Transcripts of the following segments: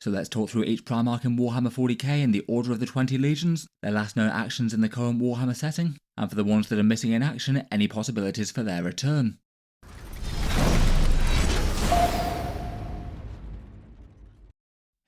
So let's talk through each Primarch in Warhammer 40k in the order of the 20 legions, their last known actions in the current Warhammer setting, and for the ones that are missing in action, any possibilities for their return.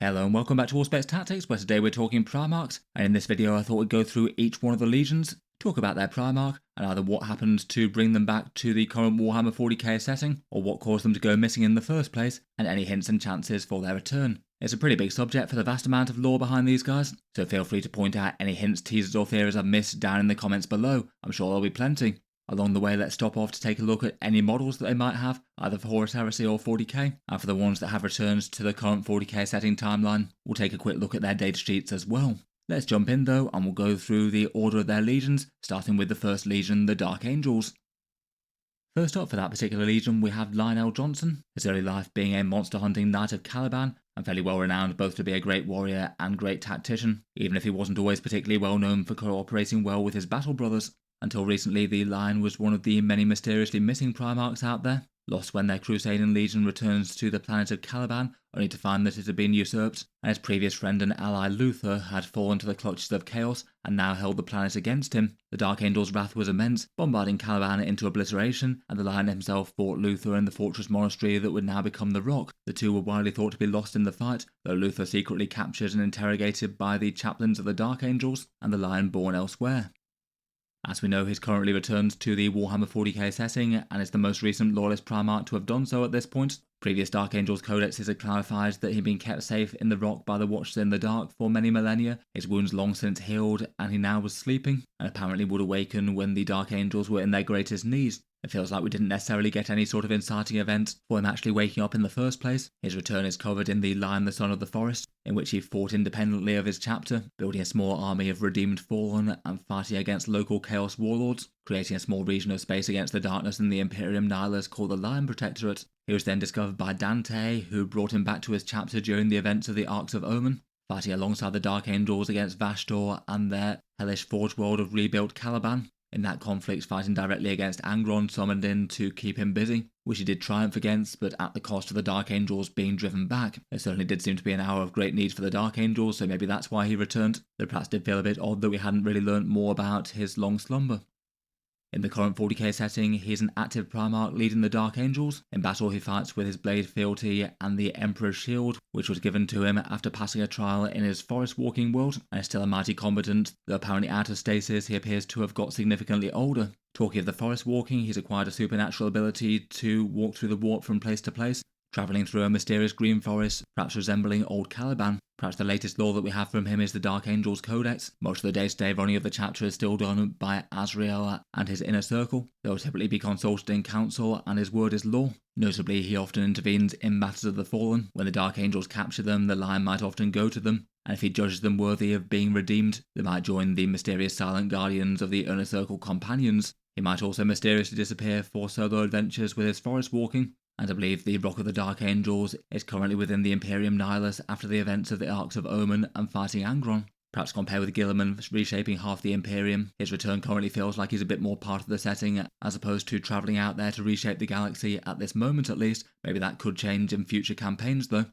Hello and welcome back to Allspecs Tactics, where today we're talking Primarchs, and in this video I thought we'd go through each one of the legions, talk about their Primarch, and either what happened to bring them back to the current Warhammer 40k setting, or what caused them to go missing in the first place, and any hints and chances for their return. It's a pretty big subject for the vast amount of lore behind these guys, so feel free to point out any hints, teasers or theories I've missed down in the comments below. I'm sure there'll be plenty. Along the way, let's stop off to take a look at any models that they might have, either for Horus Heresy or 40k, and for the ones that have returns to the current 40k setting timeline, we'll take a quick look at their data sheets as well. Let's jump in though, and we'll go through the order of their legions, starting with the first legion, the Dark Angels. First up for that particular legion, we have Lionel Johnson, his early life being a monster hunting knight of Caliban, and fairly well renowned both to be a great warrior and great tactician, even if he wasn't always particularly well known for cooperating well with his battle brothers. Until recently, the Lion was one of the many mysteriously missing Primarchs out there, lost when their Crusading Legion returns to the planet of Caliban, only to find that it had been usurped, and his previous friend and ally Luther had fallen to the clutches of chaos and now held the planet against him. The Dark Angel's wrath was immense, bombarding Caliban into obliteration, and the Lion himself fought Luther in the fortress monastery that would now become the Rock. The two were widely thought to be lost in the fight, though Luther secretly captured and interrogated by the chaplains of the Dark Angels, and the Lion born elsewhere. As we know, he's currently returned to the Warhammer 40k setting, and is the most recent lawless Primarch to have done so at this point. Previous Dark Angels codexes had clarified that he'd been kept safe in the Rock by the Watchers in the Dark for many millennia, his wounds long since healed, and he now was sleeping, and apparently would awaken when the Dark Angels were in their greatest need. It feels like we didn't necessarily get any sort of inciting event for him actually waking up in the first place. His return is covered in the Lion the Son of the Forest, in which he fought independently of his chapter, building a small army of redeemed fallen and fighting against local chaos warlords, creating a small region of space against the darkness in the Imperium Nihilus called the Lion Protectorate. He was then discovered by Dante, who brought him back to his chapter during the events of the Arcs of Omen, fighting alongside the Dark Angels against Vashtor and their hellish forge world of rebuilt Caliban. In that conflict, fighting directly against Angron summoned in to keep him busy, which he did triumph against, but at the cost of the Dark Angels being driven back. It certainly did seem to be an hour of great need for the Dark Angels, so maybe that's why he returned. Though perhaps did feel a bit odd that we hadn't really learnt more about his long slumber. In the current 40k setting, he's an active Primarch leading the Dark Angels. In battle, he fights with his Blade Fealty and the Emperor's Shield, which was given to him after passing a trial in his forest walking world, and is still a mighty combatant, though apparently out of stasis he appears to have got significantly older. Talking of the forest walking, he's acquired a supernatural ability to walk through the warp from place to place, travelling through a mysterious green forest, perhaps resembling old Caliban. Perhaps the latest lore that we have from him is the Dark Angels Codex. Most of the day-to-day running of the chapter is still done by Azrael and his inner circle. They will typically be consulted in council, and his word is law. Notably, he often intervenes in matters of the fallen. When the Dark Angels capture them, the Lion might often go to them, and if he judges them worthy of being redeemed, they might join the mysterious silent guardians of the inner circle companions. He might also mysteriously disappear for solo adventures with his forest walking. And I believe the Rock of the Dark Angels is currently within the Imperium Nihilus after the events of the Arcs of Omen and fighting Angron. Perhaps compared with Guilliman reshaping half the Imperium, his return currently feels like he's a bit more part of the setting as opposed to travelling out there to reshape the galaxy at this moment at least. Maybe that could change in future campaigns though.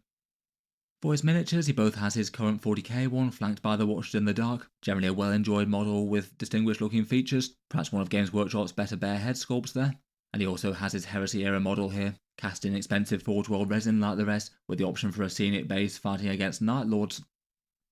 For his miniatures, he both has his current 40k one, flanked by the Watchers in the Dark, generally a well-enjoyed model with distinguished looking features, perhaps one of Games Workshop's better bare head sculpts there. And he also has his Heresy era model here, cast in expensive Forge World resin like the rest, with the option for a scenic base fighting against Night Lords.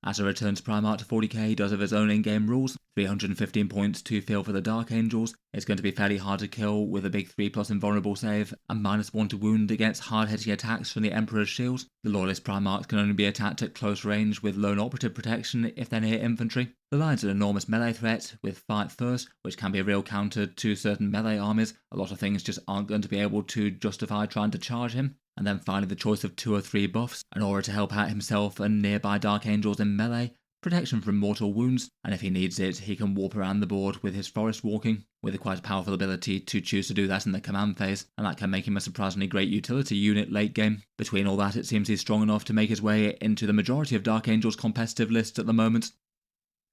As a returns Primarch to 40k, he does have his own in-game rules. 315 points to feel for the Dark Angels. It's going to be fairly hard to kill with a big 3+ invulnerable save, and -1 to wound against hard-hitting attacks from the Emperor's Shield. The Lawless Primarchs can only be attacked at close range with lone operative protection if they're near infantry. The Lion's an enormous melee threat with Fight First, which can be a real counter to certain melee armies. A lot of things just aren't going to be able to justify trying to charge him. And then finally the choice of 2 or 3 buffs, an aura to help out himself and nearby Dark Angels in melee, protection from mortal wounds, and if he needs it, he can warp around the board with his forest walking, with a quite powerful ability to choose to do that in the command phase, and that can make him a surprisingly great utility unit late game. Between all that, it seems he's strong enough to make his way into the majority of Dark Angels competitive lists at the moment.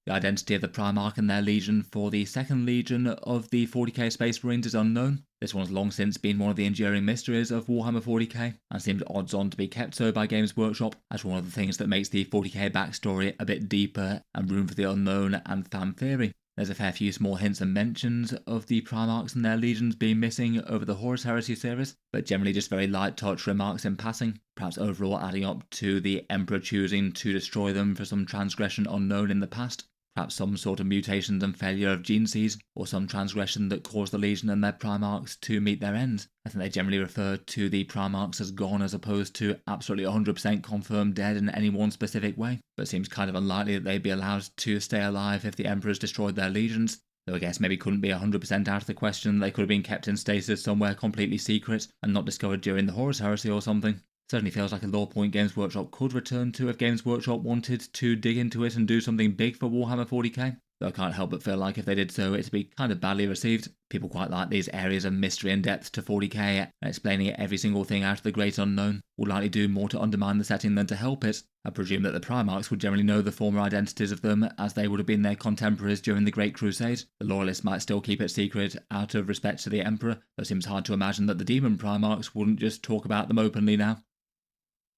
The identity of the Primarch and their legion for the second legion of the 40k Space Marines is unknown. This one's long since been one of the enduring mysteries of Warhammer 40k, and seems odds on to be kept so by Games Workshop as one of the things that makes the 40k backstory a bit deeper and room for the unknown and fan theory. There's a fair few small hints and mentions of the Primarchs and their legions being missing over the Horus Heresy series, but generally just very light touch remarks in passing, perhaps overall adding up to the Emperor choosing to destroy them for some transgression unknown in the past. Perhaps some sort of mutations and failure of gene seeds, or some transgression that caused the Legion and their Primarchs to meet their ends. I think they generally refer to the Primarchs as gone as opposed to absolutely 100% confirmed dead in any one specific way, but it seems kind of unlikely that they'd be allowed to stay alive if the Emperors destroyed their legions, though I guess maybe couldn't be 100% out of the question. They could have been kept in stasis somewhere completely secret and not discovered during the Horus Heresy or something. Certainly feels like a lore point Games Workshop could return to if Games Workshop wanted to dig into it and do something big for Warhammer 40k. Though I can't help but feel like if they did so, it'd be kind of badly received. People quite like these areas of mystery and depth to 40k, and explaining every single thing out of the great unknown would likely do more to undermine the setting than to help it. I presume that the Primarchs would generally know the former identities of them, as they would have been their contemporaries during the Great Crusade. The Loyalists might still keep it secret out of respect to the Emperor, though it seems hard to imagine that the Demon Primarchs wouldn't just talk about them openly now.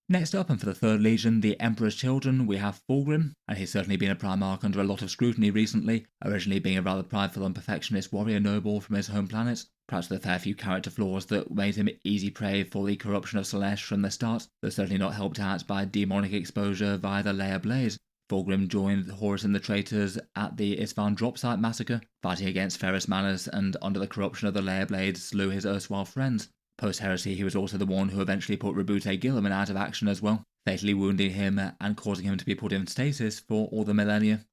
Next up, and for the third legion, the Emperor's Children, we have Fulgrim, and he's certainly been a Primarch under a lot of scrutiny recently, originally being a rather prideful and perfectionist warrior noble from his home planet, perhaps with a fair few character flaws that made him easy prey for the corruption of Slaanesh from the start, though certainly not helped out by demonic exposure via the Leia Blaze. Fulgrim joined Horus and the traitors at the Isfahan drop site massacre, fighting against Ferrus Manus, and under the corruption of the Leia Blades slew his erstwhile friends. Post-heresy, he was also the one who eventually put Roboute Guilliman out of action as well, fatally wounding him and causing him to be put in stasis for all the millennia.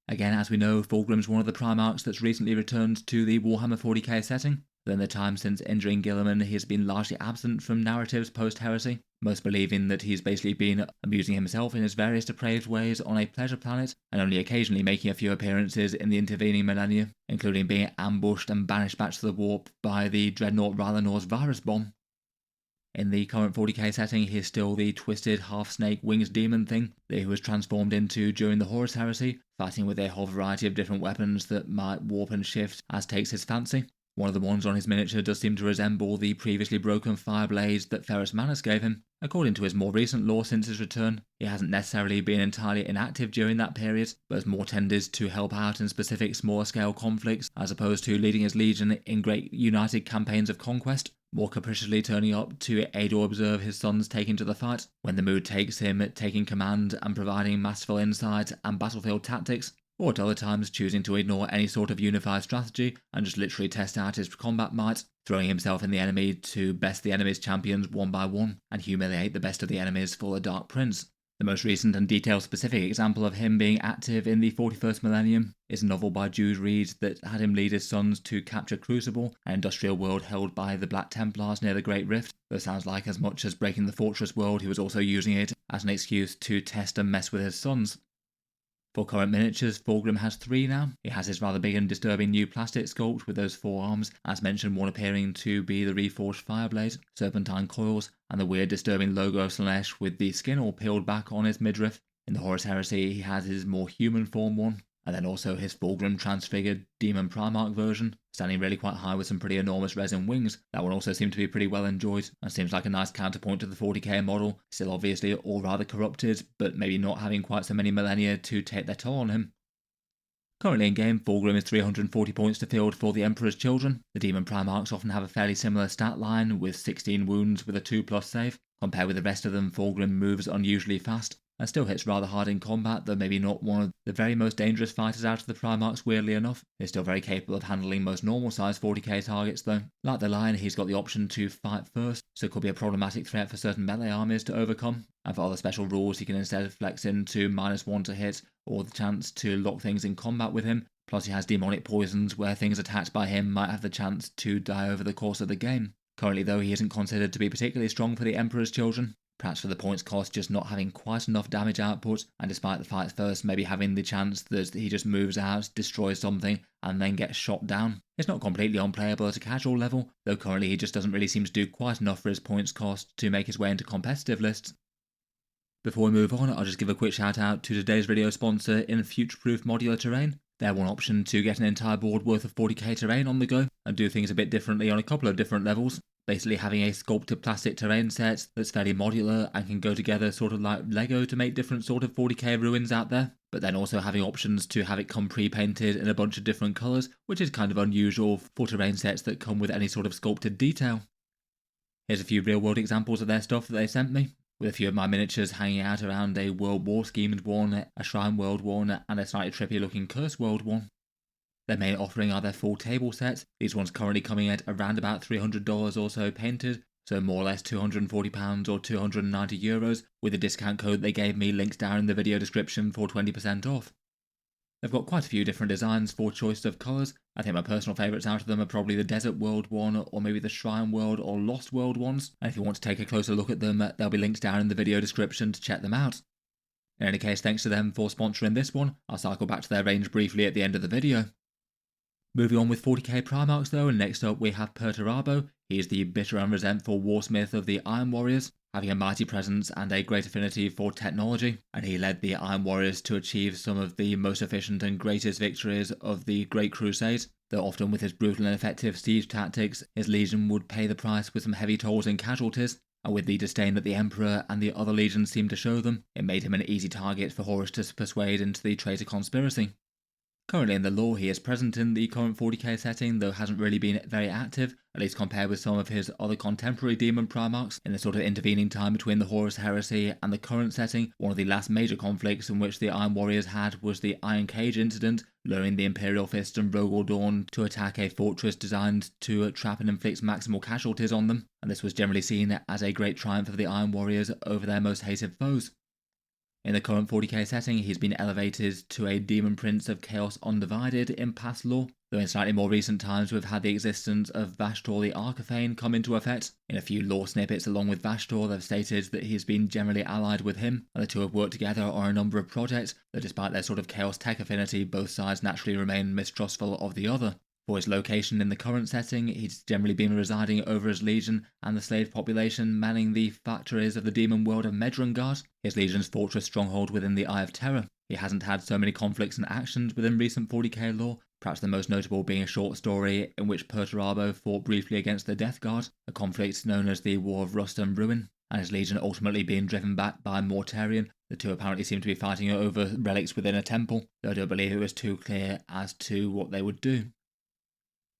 Again, as we know, Fulgrim's one of the Primarchs that's recently returned to the Warhammer 40k setting, though in the time since injuring Guilliman he has been largely absent from narratives post-heresy, most believing that he's basically been amusing himself in his various depraved ways on a pleasure planet, and only occasionally making a few appearances in the intervening millennia, including being ambushed and banished back to the warp by the Dreadnought Rylanor's virus bomb. In the current 40k setting, he is still the twisted half-snake wings demon thing that he was transformed into during the Horus Heresy, fighting with a whole variety of different weapons that might warp and shift as takes his fancy. One of the ones on his miniature does seem to resemble the previously broken fire blades that Ferrus Manus gave him. According to his more recent lore since his return, he hasn't necessarily been entirely inactive during that period, but has more tended to help out in specific smaller scale conflicts as opposed to leading his legion in great united campaigns of conquest, more capriciously turning up to aid or observe his sons taking to the fight, when the mood takes him taking command and providing masterful insight and battlefield tactics, or at other times choosing to ignore any sort of unified strategy and just literally test out his combat might, throwing himself in the enemy to best the enemy's champions one by one and humiliate the best of the enemies for the Dark Prince. The most recent and detailed specific example of him being active in the 41st millennium is a novel by Jude Reed that had him lead his sons to capture Crucible, an industrial world held by the Black Templars near the Great Rift. Though it sounds like as much as breaking the Fortress world, he was also using it as an excuse to test and mess with his sons. For current miniatures, Fulgrim has 3 now. He has his rather big and disturbing new plastic sculpt with those 4 arms, as mentioned, one appearing to be the reforged Fireblade, serpentine coils, and the weird disturbing logo of Slaanesh with the skin all peeled back on his midriff. In the Horus Heresy, he has his more human form one, and then also his Fulgrim transfigured Demon Primarch version, standing really quite high with some pretty enormous resin wings. That one also seemed to be pretty well enjoyed, and seems like a nice counterpoint to the 40k model, still obviously all rather corrupted, but maybe not having quite so many millennia to take their toll on him. Currently in game, Fulgrim is 340 points to field for the Emperor's Children. The Demon Primarchs often have a fairly similar stat line, with 16 wounds with a 2+ save. Compared with the rest of them, Fulgrim moves unusually fast, and still hits rather hard in combat, though maybe not one of the very most dangerous fighters out of the Primarchs, weirdly enough. He's still very capable of handling most normal-sized 40k targets though. Like the Lion, he's got the option to fight first, so it could be a problematic threat for certain melee armies to overcome, and for other special rules he can instead flex into -1 to hit, or the chance to lock things in combat with him. Plus he has demonic poisons, where things attacked by him might have the chance to die over the course of the game. Currently though, he isn't considered to be particularly strong for the Emperor's Children, perhaps for the points cost just not having quite enough damage output, and despite the fight first maybe having the chance that he just moves out, destroys something, and then gets shot down. It's not completely unplayable at a casual level, though currently he just doesn't really seem to do quite enough for his points cost to make his way into competitive lists. Before we move on, I'll just give a quick shout out to today's video sponsor in Futureproof Modular Terrain. They're one option to get an entire board worth of 40k terrain on the go and do things a bit differently on a couple of different levels. Basically having a sculpted plastic terrain set that's fairly modular and can go together sort of like Lego to make different sort of 40k ruins out there, but then also having options to have it come pre-painted in a bunch of different colours, which is kind of unusual for terrain sets that come with any sort of sculpted detail. Here's a few real world examples of their stuff that they sent me, with a few of my miniatures hanging out around a World War schemed one, a Shrine World one, and a slightly trippy looking Curse World one. Their main offering are their full table sets, these ones currently coming at around about $300 or so painted, so more or less £240 or €290, with the discount code they gave me linked down in the video description for 20% off. They've got quite a few different designs for choice of colours. I think my personal favourites out of them are probably the Desert World one, or maybe the Shrine World or Lost World ones, and if you want to take a closer look at them, they'll be linked down in the video description to check them out. In any case, thanks to them for sponsoring this one. I'll cycle back to their range briefly at the end of the video. Moving on with 40k Primarchs though, and next up we have Perturabo. He is the bitter and resentful warsmith of the Iron Warriors, having a mighty presence and a great affinity for technology, and he led the Iron Warriors to achieve some of the most efficient and greatest victories of the Great Crusade, though often with his brutal and effective siege tactics, his legion would pay the price with some heavy tolls and casualties, and with the disdain that the Emperor and the other legions seemed to show them, it made him an easy target for Horus to persuade into the traitor conspiracy. Currently in the lore, he is present in the current 40k setting, though hasn't really been very active, at least compared with some of his other contemporary demon primarchs. In the sort of intervening time between the Horus heresy and the current setting, one of the last major conflicts in which the Iron Warriors had was the Iron Cage incident, luring the Imperial Fist and Rogal Dorn to attack a fortress designed to trap and inflict maximal casualties on them, and this was generally seen as a great triumph of the Iron Warriors over their most hated foes. In the current 40k setting, he's been elevated to a Demon Prince of Chaos Undivided in past lore, though in slightly more recent times we've had the existence of Vashtor the Archifane come into effect. In a few lore snippets along with Vashtor, they've stated that he's been generally allied with him, and the two have worked together on a number of projects, though despite their sort of chaos tech affinity, both sides naturally remain mistrustful of the other. For his location in the current setting, he's generally been residing over his legion and the slave population manning the factories of the demon world of Medrungard, his legion's fortress stronghold within the Eye of Terror. He hasn't had so many conflicts and actions within recent 40k lore, perhaps the most notable being a short story in which Perturabo fought briefly against the Death Guard, a conflict known as the War of Rust and Ruin, and his legion ultimately being driven back by Mortarion. The two apparently seem to be fighting over relics within a temple, though I don't believe it was too clear as to what they would do.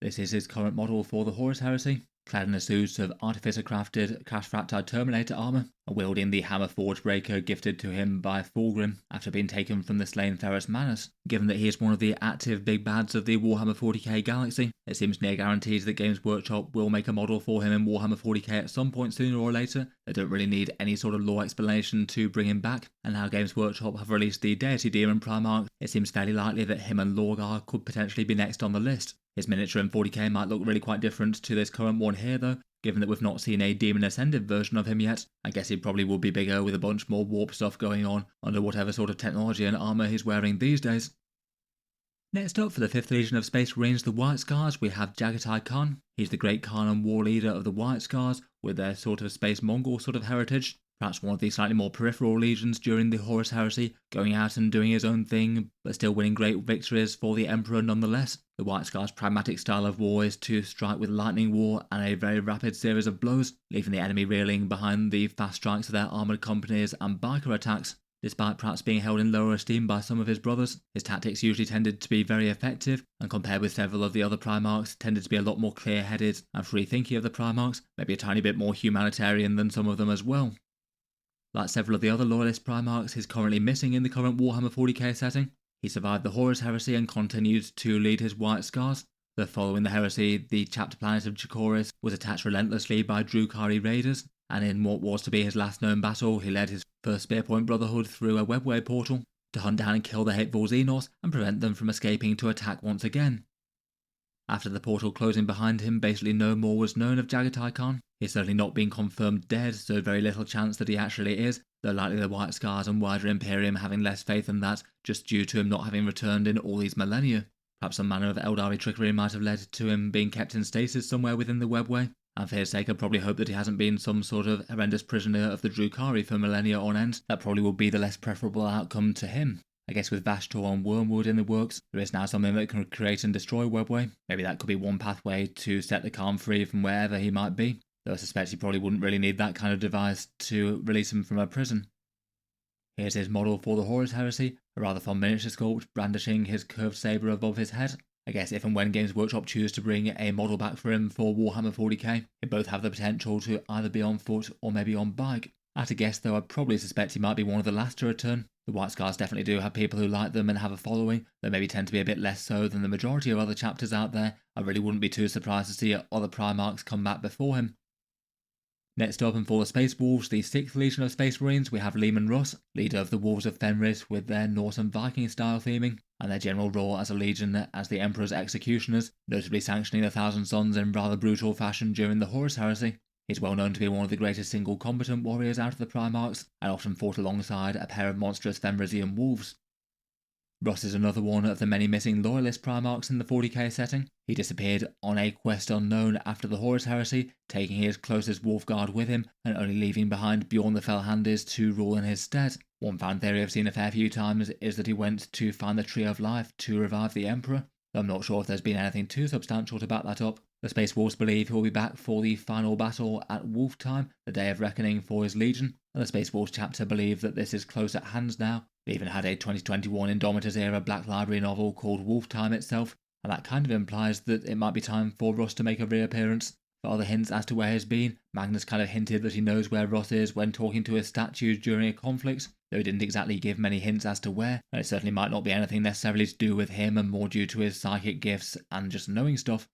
This is his current model for the Horus Heresy, clad in a suit of artificer-crafted, crash-fractured Terminator armour, and wielding the hammer forge breaker gifted to him by Fulgrim after being taken from the slain Ferrus Manus. Given that he is one of the active big bads of the Warhammer 40k galaxy, it seems near guaranteed that Games Workshop will make a model for him in Warhammer 40k at some point sooner or later. They don't really need any sort of lore explanation to bring him back, and now Games Workshop have released the Deity Demon Primarch, it seems fairly likely that him and Lorgar could potentially be next on the list. His miniature in 40k might look really quite different to this current one here though, given that we've not seen a Demon Ascended version of him yet. I guess he probably will be bigger with a bunch more warp stuff going on under whatever sort of technology and armour he's wearing these days. Next up for the 5th Legion of Space Marines, the White Scars, we have Jaghatai Khan. He's the great Khan and war leader of the White Scars, with their sort of space Mongol sort of heritage. Perhaps one of the slightly more peripheral legions during the Horus Heresy, going out and doing his own thing, but still winning great victories for the Emperor nonetheless. The White Scars' pragmatic style of war is to strike with lightning war and a very rapid series of blows, leaving the enemy reeling behind the fast strikes of their armoured companies and biker attacks. Despite perhaps being held in lower esteem by some of his brothers, his tactics usually tended to be very effective, and compared with several of the other Primarchs, tended to be a lot more clear-headed and free-thinking of the Primarchs, maybe a tiny bit more humanitarian than some of them as well. Like several of the other Loyalist Primarchs, he's currently missing in the current Warhammer 40k setting. He survived the Horus Heresy and continued to lead his White Scars. Though following the heresy, the chapter planet of Jaghatai was attacked relentlessly by Drukhari raiders, and in what was to be his last known battle, he led his first Spearpoint Brotherhood through a webway portal to hunt down and kill the hateful Xenos and prevent them from escaping to attack once again. After the portal closing behind him, basically no more was known of Jaghatai Khan. He's certainly not been confirmed dead, so very little chance that he actually is, though likely the White Scars and wider Imperium having less faith in that, just due to him not having returned in all these millennia. Perhaps some manner of Eldari trickery might have led to him being kept in stasis somewhere within the webway, and for his sake I'd probably hope that he hasn't been some sort of horrendous prisoner of the Drukhari for millennia on end. That probably would be the less preferable outcome to him. I guess with Vashtor and Wormwood in the works, there is now something that can create and destroy Webway. Maybe that could be one pathway to set the Khan free from wherever he might be, though I suspect he probably wouldn't really need that kind of device to release him from a prison. Here's his model for the Horus Heresy, a rather fun miniature sculpt brandishing his curved sabre above his head. I guess if and when Games Workshop choose to bring a model back for him for Warhammer 40k, they both have the potential to either be on foot or maybe on bike. At a guess though, I'd probably suspect he might be one of the last to return. The White Scars definitely do have people who like them and have a following, though maybe tend to be a bit less so than the majority of other chapters out there. I really wouldn't be too surprised to see other Primarchs come back before him. Next up, and for the Space Wolves, the 6th Legion of Space Marines, we have Leman Russ, leader of the Wolves of Fenris with their Norse and Viking style theming, and their general role as a legion as the Emperor's executioners, notably sanctioning the Thousand Sons in rather brutal fashion during the Horus Heresy. He's well known to be one of the greatest single combatant warriors out of the Primarchs, and often fought alongside a pair of monstrous Fenrisian wolves. Russ is another one of the many missing loyalist Primarchs in the 40k setting. He disappeared on a quest unknown after the Horus Heresy, taking his closest wolf guard with him, and only leaving behind Bjorn the Fellhandis to rule in his stead. One fan theory I've seen a fair few times is that he went to find the Tree of Life to revive the Emperor, though I'm not sure if there's been anything too substantial to back that up. The Space Wolves believe he will be back for the final battle at Wolf Time, the day of reckoning for his legion, and the Space Wolves chapter believe that this is close at hand now. They even had a 2021 Indomitus era Black Library novel called Wolf Time itself, and that kind of implies that it might be time for Russ to make a reappearance. For other hints as to where he's been, Magnus kind of hinted that he knows where Russ is when talking to his statues during a conflict, though he didn't exactly give many hints as to where, and it certainly might not be anything necessarily to do with him and more due to his psychic gifts and just knowing stuff.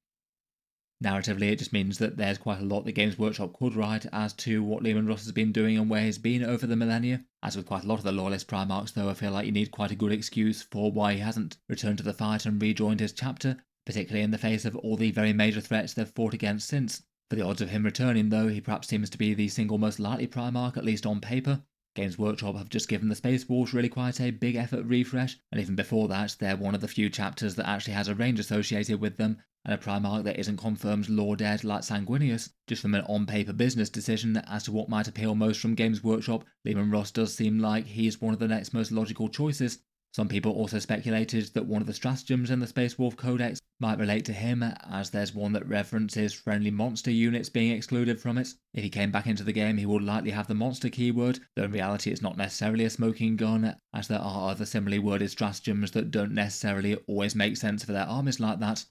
Narratively, it just means that there's quite a lot that Games Workshop could write as to what Leman Russ has been doing and where he's been over the millennia. As with quite a lot of the Loyalist Primarchs though, I feel like you need quite a good excuse for why he hasn't returned to the fight and rejoined his chapter, particularly in the face of all the very major threats they've fought against since. For the odds of him returning though, he perhaps seems to be the single most likely Primarch, at least on paper. Games Workshop have just given the Space Wolves really quite a big effort refresh, and even before that, they're one of the few chapters that actually has a range associated with them, and a Primarch that isn't confirmed lore dead like Sanguinius. Just from an on-paper business decision as to what might appeal most from Games Workshop, Leman Russ does seem like he's one of the next most logical choices. Some people also speculated that one of the stratagems in the Space Wolf Codex might relate to him, as there's one that references friendly monster units being excluded from it. If he came back into the game, he would likely have the monster keyword, though in reality it's not necessarily a smoking gun, as there are other similarly worded stratagems that don't necessarily always make sense for their armies like that.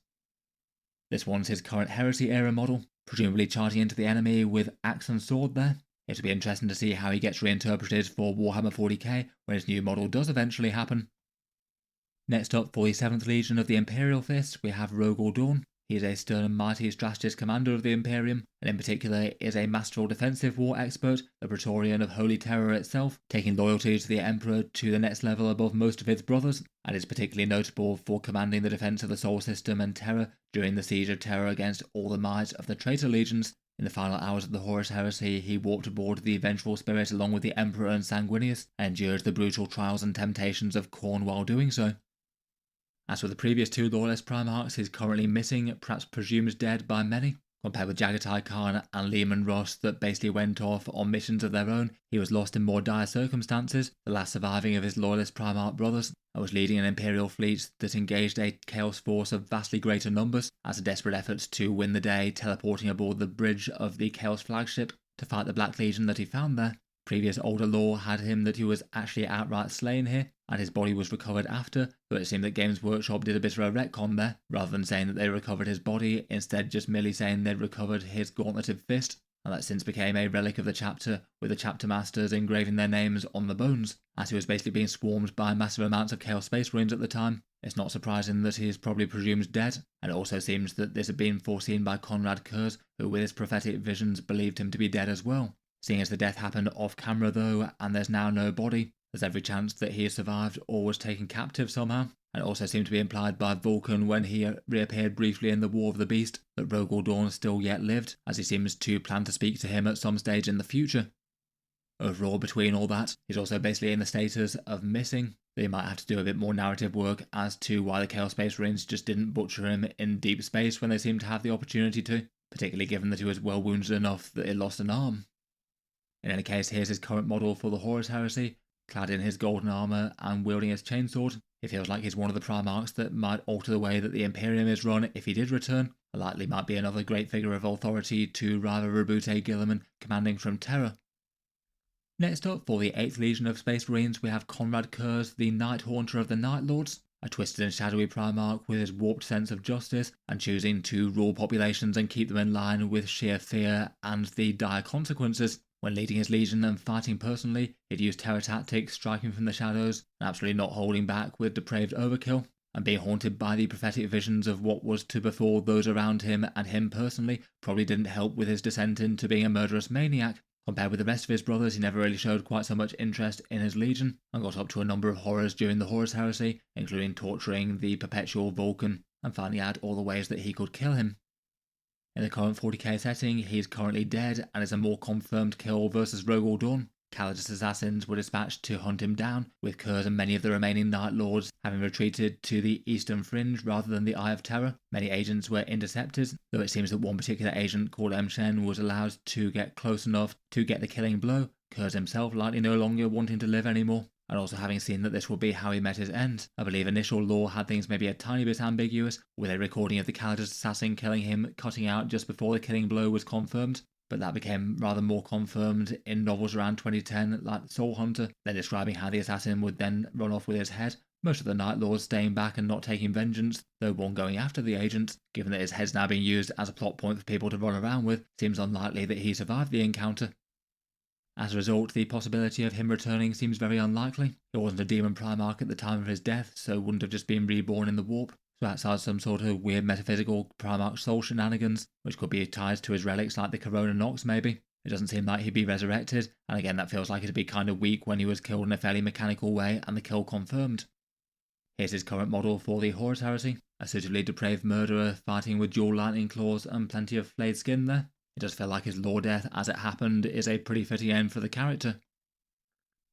This one's his current Heresy era model, presumably charging into the enemy with axe and sword there. It'll be interesting to see how he gets reinterpreted for Warhammer 40k when his new model does eventually happen. Next up, for the 7th Legion of the Imperial Fist, we have Rogal Dorn. He is a stern and mighty strategist commander of the Imperium, and in particular is a masterful defensive war expert, the Praetorian of Holy Terror itself, taking loyalty to the Emperor to the next level above most of his brothers, and is particularly notable for commanding the defence of the Sol System and Terra during the Siege of Terror against all the might of the traitor legions. In the final hours of the Horus Heresy, he warped aboard the Vengeful Spirit along with the Emperor and Sanguinius, and endured the brutal trials and temptations of Khorne while doing so. As with the previous two Loyalist Primarchs, he's currently missing, perhaps presumed dead by many. Compared with Jaghatai Khan and Leman Russ that basically went off on missions of their own, he was lost in more dire circumstances, the last surviving of his Loyalist Primarch brothers, and was leading an Imperial fleet that engaged a Chaos force of vastly greater numbers as a desperate effort to win the day, teleporting aboard the bridge of the Chaos flagship to fight the Black Legion that he found there. Previous older lore had him that he was actually outright slain here, and his body was recovered after, but it seemed that Games Workshop did a bit of a retcon there, rather than saying that they recovered his body, instead just merely saying they'd recovered his gauntleted fist, and that since became a relic of the chapter, with the chapter masters engraving their names on the bones, as he was basically being swarmed by massive amounts of Chaos Space Marines at the time. It's not surprising that he is probably presumed dead, and it also seems that this had been foreseen by Konrad Curze, who with his prophetic visions believed him to be dead as well. Seeing as the death happened off camera though, and there's now no body, there's every chance that he has survived or was taken captive somehow, and it also seemed to be implied by Vulkan when he reappeared briefly in the War of the Beast that Rogal Dorn still yet lived, as he seems to plan to speak to him at some stage in the future. Overall, between all that, he's also basically in the status of missing. They might have to do a bit more narrative work as to why the Chaos Space Marines just didn't butcher him in deep space when they seemed to have the opportunity to. particularly given that he was well wounded enough that it lost an arm. In any case, here's his current model for the Horus heresy, clad in his golden armour and wielding his chainsword. It feels like he's one of the Primarchs that might alter the way that the Imperium is run if he did return. Likely might be another great figure of authority to rival Roboute Guilliman, commanding from Terra. Next up, for the 8th Legion of Space Marines, we have Konrad Curze, the Night Haunter of the Night Lords, a twisted and shadowy Primarch with his warped sense of justice and choosing to rule populations and keep them in line with sheer fear and the dire consequences. When leading his legion and fighting personally, he'd use terror tactics, striking from the shadows, and absolutely not holding back with depraved overkill. And being haunted by the prophetic visions of what was to befall those around him and him personally probably didn't help with his descent into being a murderous maniac. Compared with the rest of his brothers, he never really showed quite so much interest in his legion, and got up to a number of horrors during the Horus heresy, including torturing the perpetual Vulkan, and finding out all the ways that he could kill him. In the current 40k setting, he is currently dead and is a more confirmed kill versus Rogal Dorn. Calidus assassins were dispatched to hunt him down, with Curze and many of the remaining Night Lords having retreated to the eastern fringe rather than the Eye of Terror. Many agents were intercepted, though it seems that one particular agent called M. was allowed to get close enough to get the killing blow, Curze himself likely no longer wanting to live anymore. And also having seen that this would be how he met his end. I believe initial lore had things maybe a tiny bit ambiguous, with a recording of the Calidus assassin killing him cutting out just before the killing blow was confirmed, but that became rather more confirmed in novels around 2010 like Soul Hunter, then describing how the assassin would then run off with his head, most of the Night Lords staying back and not taking vengeance, though one going after the agent. Given that his head's now being used as a plot point for people to run around with, seems unlikely that he survived the encounter. As a result, the possibility of him returning seems very unlikely. He wasn't a demon Primarch at the time of his death, so wouldn't have just been reborn in the warp. So outside some sort of weird metaphysical Primarch soul shenanigans, which could be tied to his relics like the Corona Nox maybe, it doesn't seem like he'd be resurrected, and again that feels like it'd be kind of weak when he was killed in a fairly mechanical way and the kill confirmed. Here's his current model for the Horus heresy, a suitably depraved murderer fighting with dual lightning claws and plenty of flayed skin there. It does feel like his lore death as it happened is a pretty fitting end for the character.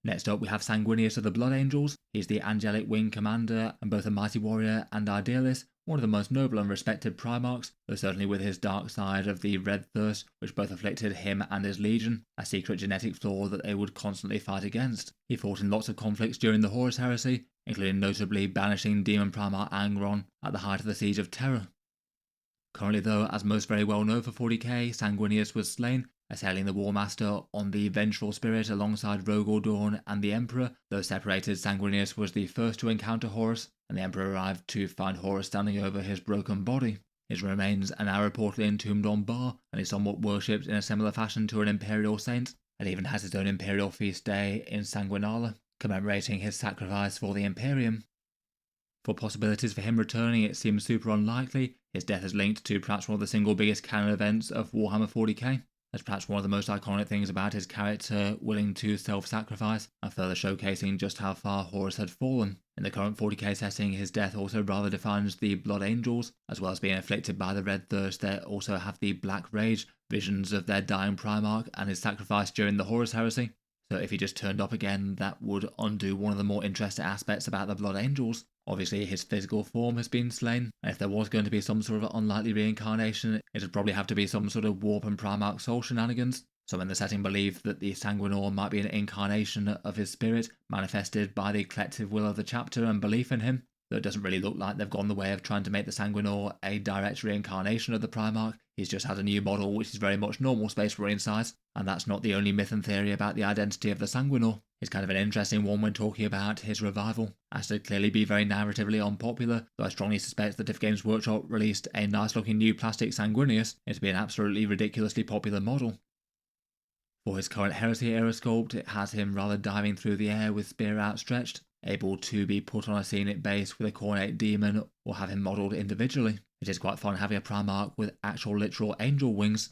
Next up we have Sanguinius of the Blood Angels. He's the angelic wing commander and both a mighty warrior and idealist, one of the most noble and respected Primarchs, though certainly with his dark side of the Red Thirst, which both afflicted him and his legion, a secret genetic flaw that they would constantly fight against. He fought in lots of conflicts during the Horus heresy, including notably banishing demon Primarch Angron at the height of the Siege of Terror. Currently though, as most very well know for 40k, Sanguinius was slain, assailing the War Master on the Vengeful Spirit alongside Rogal Dorn and the Emperor. Though separated, Sanguinius was the first to encounter Horus, and the Emperor arrived to find Horus standing over his broken body. His remains are now reportedly entombed on Bar, and is somewhat worshipped in a similar fashion to an Imperial saint, and even has his own Imperial feast day in Sanguinala, commemorating his sacrifice for the Imperium. For possibilities for him returning, it seems super unlikely. His death is linked to perhaps one of the single biggest canon events of Warhammer 40k. That's perhaps one of the most iconic things about his character willing to self-sacrifice, and further showcasing just how far Horus had fallen. In the current 40k setting, his death also rather defines the Blood Angels, as well as being afflicted by the Red Thirst. They also have the Black Rage, visions of their dying Primarch and his sacrifice during the Horus heresy. So if he just turned up again, that would undo one of the more interesting aspects about the Blood Angels. Obviously, his physical form has been slain, and if there was going to be some sort of unlikely reincarnation, it would probably have to be some sort of warp and Primarch soul shenanigans. Some in the setting believe that the Sanguinor might be an incarnation of his spirit, manifested by the collective will of the chapter and belief in him, though it doesn't really look like they've gone the way of trying to make the Sanguinor a direct reincarnation of the Primarch. He's just had a new model which is very much normal Space Marine size, and that's not the only myth and theory about the identity of the Sanguinor. It's kind of an interesting one when talking about his revival, as to clearly be very narratively unpopular, though I strongly suspect that if Games Workshop released a nice looking new plastic Sanguinius, it'd be an absolutely ridiculously popular model. For his current Heresy era sculpt, it has him rather diving through the air with spear outstretched, able to be put on a scenic base with a cornate demon, or have him modelled individually. It is quite fun having a Primarch with actual literal angel wings.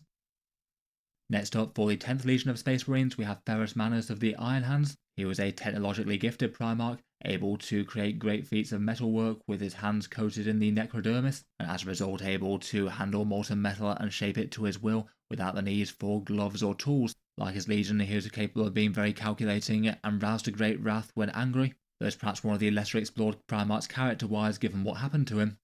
Next up, for the 10th Legion of Space Marines, we have Ferrus Manus of the Iron Hands. He was a technologically gifted Primarch, able to create great feats of metalwork with his hands coated in the necrodermis, and as a result able to handle molten metal and shape it to his will without the need for gloves or tools. Like his Legion, he was capable of being very calculating and roused to great wrath when angry, though it's perhaps one of the lesser explored Primarchs character-wise given what happened to him.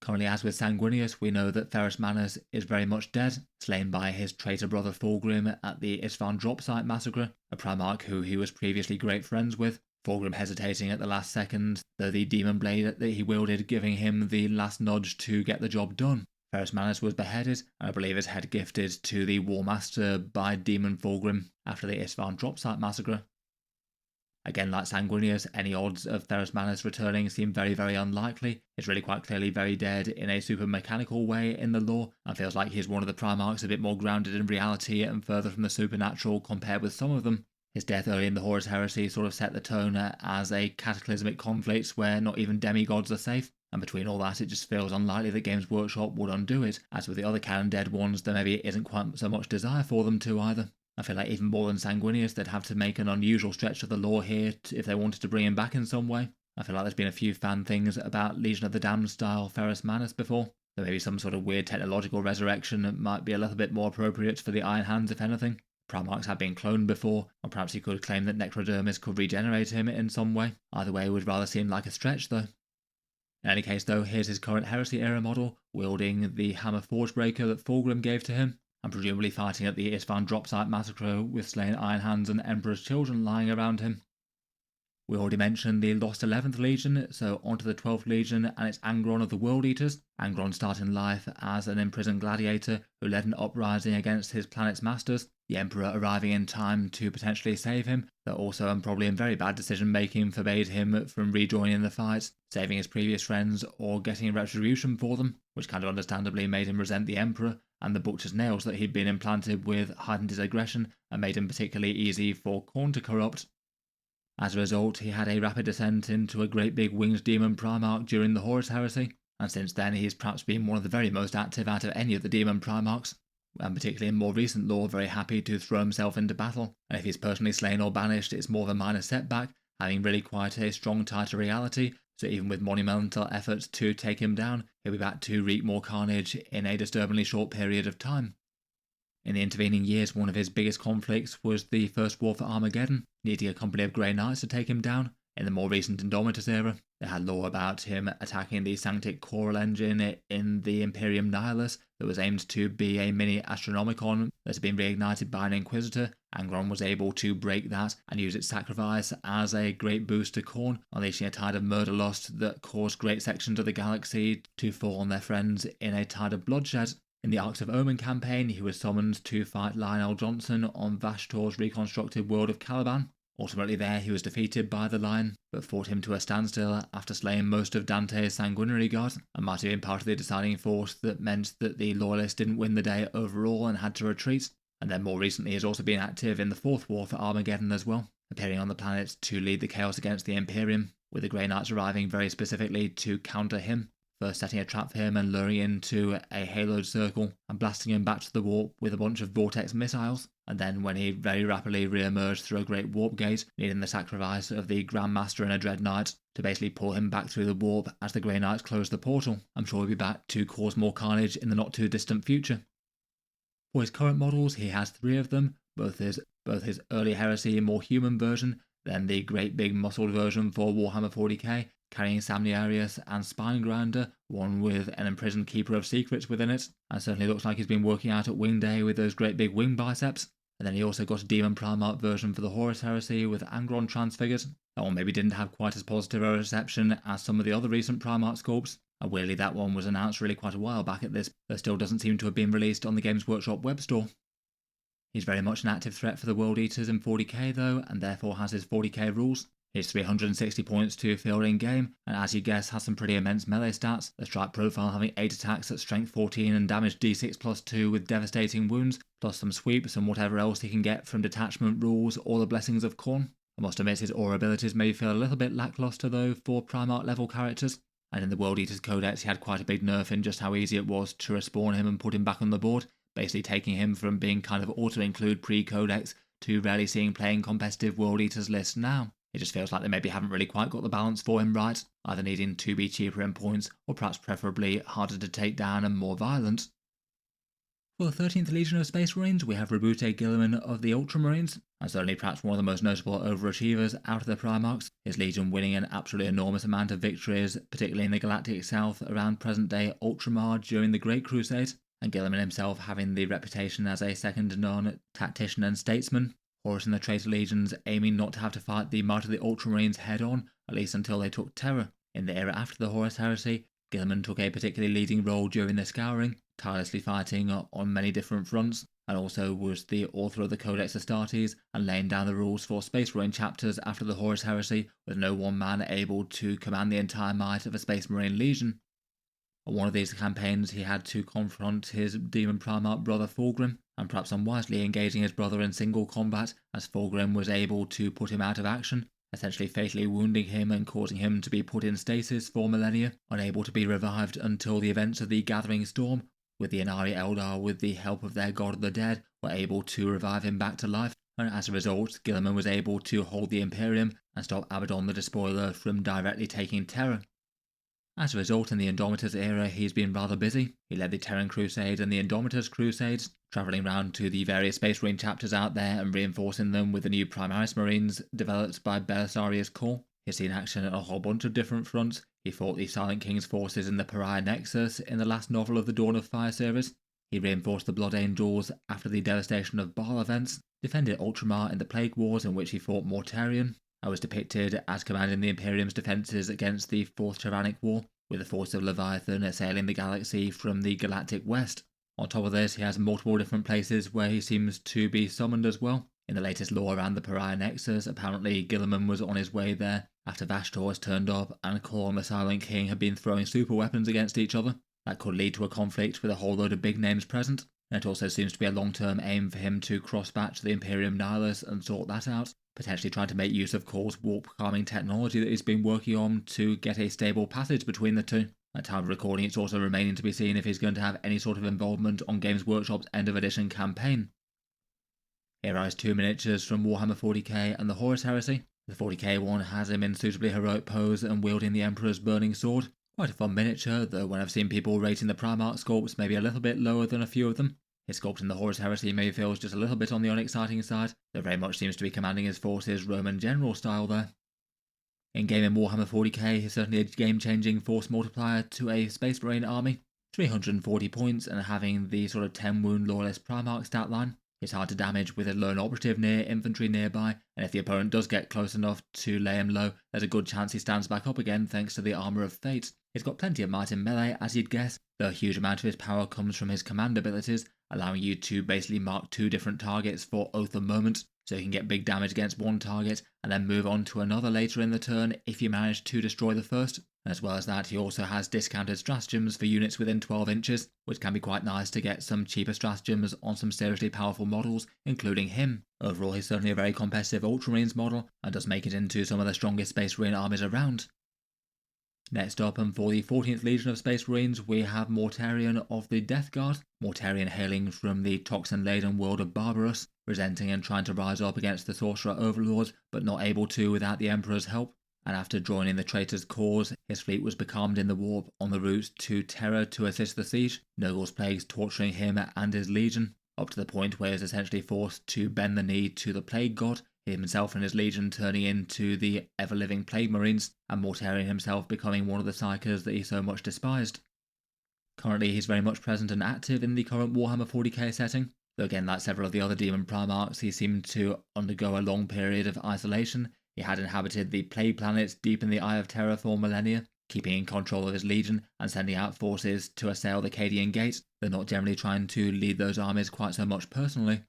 Currently, as with Sanguinius, we know that Ferrus Manus is very much dead, slain by his traitor brother Fulgrim at the Isfahan drop site massacre, a Primarch who he was previously great friends with. Fulgrim hesitating at the last second, though the demon blade that he wielded giving him the last nudge to get the job done. Ferrus Manus was beheaded, and I believe his head gifted to the War Master by Demon Fulgrim after the Isfahan drop site massacre. Again, like Sanguinius, any odds of Ferrus Manus returning seem very, very unlikely. He's really quite clearly very dead in a super mechanical way in the lore, and feels like he's one of the Primarchs a bit more grounded in reality and further from the supernatural compared with some of them. His death early in the Horus heresy sort of set the tone as a cataclysmic conflict where not even demigods are safe, and between all that it just feels unlikely that Games Workshop would undo it. As with the other canon dead ones, there maybe isn't quite so much desire for them to either. I feel like even more than Sanguinius, they'd have to make an unusual stretch of the lore here if they wanted to bring him back in some way. I feel like there's been a few fan things about Legion of the Damned style Ferrus Manus before, so maybe some sort of weird technological resurrection might be a little bit more appropriate for the Iron Hands if anything. Primarchs have been cloned before, or perhaps he could claim that Necrodermis could regenerate him in some way. Either way would rather seem like a stretch though. In any case though, here's his current Heresy era model, wielding the hammer Forgebreaker that Fulgrim gave to him, and presumably fighting at the Isfahan drop site massacre with slain Iron Hands and Emperor's children lying around him. We already mentioned the lost 11th Legion, so onto the 12th Legion and its Angron of the World Eaters. Angron starting life as an imprisoned gladiator who led an uprising against his planet's masters, the Emperor arriving in time to potentially save him, though also and probably in very bad decision making forbade him from rejoining the fight, saving his previous friends or getting retribution for them, which kind of understandably made him resent the Emperor, and the butcher's nails that he'd been implanted with heightened his aggression and made him particularly easy for Khorne to corrupt. As a result, he had a rapid descent into a great big winged demon Primarch during the Horus heresy, and since then he has perhaps been one of the very most active out of any of the demon Primarchs, and particularly in more recent lore very happy to throw himself into battle, and if he's personally slain or banished it's more of a minor setback, having really quite a strong tie to reality, so even with monumental efforts to take him down, he'll be back to wreak more carnage in a disturbingly short period of time. In the intervening years, one of his biggest conflicts was the First War for Armageddon, needing a company of Grey Knights to take him down. In the more recent Indomitus era, they had lore about him attacking the Sanctic Choral engine in the Imperium Nihilus that was aimed to be a mini Astronomicon that had been reignited by an Inquisitor. Angron was able to break that and use its sacrifice as a great boost to Khorne, unleashing a tide of murder lust that caused great sections of the galaxy to fall on their friends in a tide of bloodshed. In the Arcs of Omen campaign, he was summoned to fight Lionel Johnson on Vashtor's reconstructed world of Caliban. Ultimately there he was defeated by the Lion, but fought him to a standstill after slaying most of Dante's sanguinary guard, and might have been part of the deciding force that meant that the Loyalists didn't win the day overall and had to retreat. And then more recently has also been active in the Fourth War for Armageddon as well, appearing on the planet to lead the chaos against the Imperium, with the Grey Knights arriving very specifically to counter him, first setting a trap for him and luring into a haloed circle and blasting him back to the warp with a bunch of vortex missiles, and then when he very rapidly re-emerged through a great warp gate, needing the sacrifice of the Grand Master and a Dread Knight to basically pull him back through the warp as the Grey Knights closed the portal. I'm sure he'll be back to cause more carnage in the not too distant future. For his current models, he has 3 of them, both his early heresy more human version, then the great big muscled version for Warhammer 40K, carrying Samniarius and Spinegrinder, one with an imprisoned Keeper of Secrets within it, and certainly looks like he's been working out at Wing Day with those great big wing biceps. And then he also got a Demon Primarch version for the Horus Heresy with Angron transfigured. That one maybe didn't have quite as positive a reception as some of the other recent Primarch sculpts, and weirdly that one was announced really quite a while back at this, but still doesn't seem to have been released on the Games Workshop web store. He's very much an active threat for the World Eaters in 40k though, and therefore has his 40k rules. He's 360 points to field in game, and as you guess has some pretty immense melee stats, the strike profile having 8 attacks at strength 14 and damage d6 plus 2 with devastating wounds, plus some sweeps and whatever else he can get from detachment rules or the blessings of Khorne. I must admit his aura abilities may feel a little bit lackluster though for Primarch level characters, and in the World Eaters Codex he had quite a big nerf in just how easy it was to respawn him and put him back on the board, basically taking him from being kind of auto-include pre-Codex to rarely seeing playing competitive World Eaters lists now. It just feels like they maybe haven't really quite got the balance for him right, either needing to be cheaper in points or perhaps preferably harder to take down and more violent. For the 13th Legion of Space Marines, we have Roboute Guilliman of the Ultramarines, and certainly perhaps one of the most notable overachievers out of the Primarchs, his legion winning an absolutely enormous amount of victories, particularly in the Galactic South around present-day Ultramar during the Great Crusade, and Guilliman himself having the reputation as a second-to-none tactician and statesman. Horus and the traitor legions aiming not to have to fight the might of the Ultramarines head-on, at least until they took Terra. In the era after the Horus heresy, Guilliman took a particularly leading role during the Scouring, tirelessly fighting on many different fronts, and also was the author of the Codex Astartes and laying down the rules for Space Marine chapters after the Horus heresy, with no one man able to command the entire might of a Space Marine legion. On one of these campaigns he had to confront his Demon Primarch brother Fulgrim, and perhaps unwisely engaging his brother in single combat, as Fulgrim was able to put him out of action, essentially fatally wounding him and causing him to be put in stasis for millennia, unable to be revived until the events of the Gathering Storm, with the Inari Eldar, with the help of their god of the dead, were able to revive him back to life, and as a result, Guilliman was able to hold the Imperium and stop Abaddon the Despoiler from directly taking Terra. As a result, in the Indomitus era, he's been rather busy. He led the Terran Crusade and the Indomitus Crusades, travelling around to the various Space Marine chapters out there and reinforcing them with the new Primaris Marines developed by Belisarius Corps. He's seen action at a whole bunch of different fronts. He fought the Silent King's forces in the Pariah Nexus in the last novel of the Dawn of Fire series. He reinforced the Blood Angels after the devastation of Baal events, defended Ultramar in the Plague Wars in which he fought Mortarion, and was depicted as commanding the Imperium's defences against the Fourth Tyrannic War, with the force of Leviathan assailing the galaxy from the galactic west. On top of this, he has multiple different places where he seems to be summoned as well. In the latest lore around the Pariah Nexus, apparently Guilliman was on his way there after Vashtor has turned up and Khor and the Silent King have been throwing super weapons against each other. That could lead to a conflict with a whole load of big names present, and it also seems to be a long-term aim for him to cross back to the Imperium Nihilus and sort that out, potentially trying to make use of Khor's warp-calming technology that he's been working on to get a stable passage between the two. At time of recording, it's also remaining to be seen if he's going to have any sort of involvement on Games Workshop's End of Edition campaign. Here are his two miniatures from Warhammer 40K and the Horus Heresy. The 40K one has him in suitably heroic pose and wielding the Emperor's burning sword. Quite a fun miniature, though when I've seen people rating the Primarch sculpts maybe a little bit lower than a few of them. His sculpt in the Horus Heresy maybe feels just a little bit on the unexciting side, though very much seems to be commanding his forces Roman general style there. In-game in Warhammer 40k, he's certainly a game-changing force multiplier to a Space Marine army. 340 points and having the sort of 10 wound Lawless Primarch stat line. He's hard to damage with a lone operative near infantry nearby, and if the opponent does get close enough to lay him low, there's a good chance he stands back up again thanks to the Armour of Fate. He's got plenty of might in melee, as you'd guess, though a huge amount of his power comes from his command abilities, allowing you to basically mark two different targets for Oath of Moment, so you can get big damage against one target and then move on to another later in the turn if you manage to destroy the first. As well as that, he also has discounted stratagems for units within 12 inches, which can be quite nice to get some cheaper stratagems on some seriously powerful models, including him. Overall, he's certainly a very competitive Ultramarines model, and does make it into some of the strongest Space Marine armies around. Next up, and for the 14th Legion of Space Marines, we have Mortarion of the Death Guard. Mortarion hailing from the toxin-laden world of Barbarous, resenting and trying to rise up against the Sorcerer Overlords, but not able to without the Emperor's help. And after joining the traitor's cause, his fleet was becalmed in the warp on the route to Terra to assist the siege, Nurgle's plagues torturing him and his legion, up to the point where he was essentially forced to bend the knee to the Plague God, himself and his legion turning into the ever-living Plague Marines, and Mortarion himself becoming one of the psychers that he so much despised. Currently, he's very much present and active in the current Warhammer 40k setting, though again, like several of the other Demon Primarchs, he seemed to undergo a long period of isolation. He had inhabited the Plague planets deep in the Eye of Terror for millennia, keeping in control of his legion and sending out forces to assail the Cadian Gates, though not generally trying to lead those armies quite so much personally.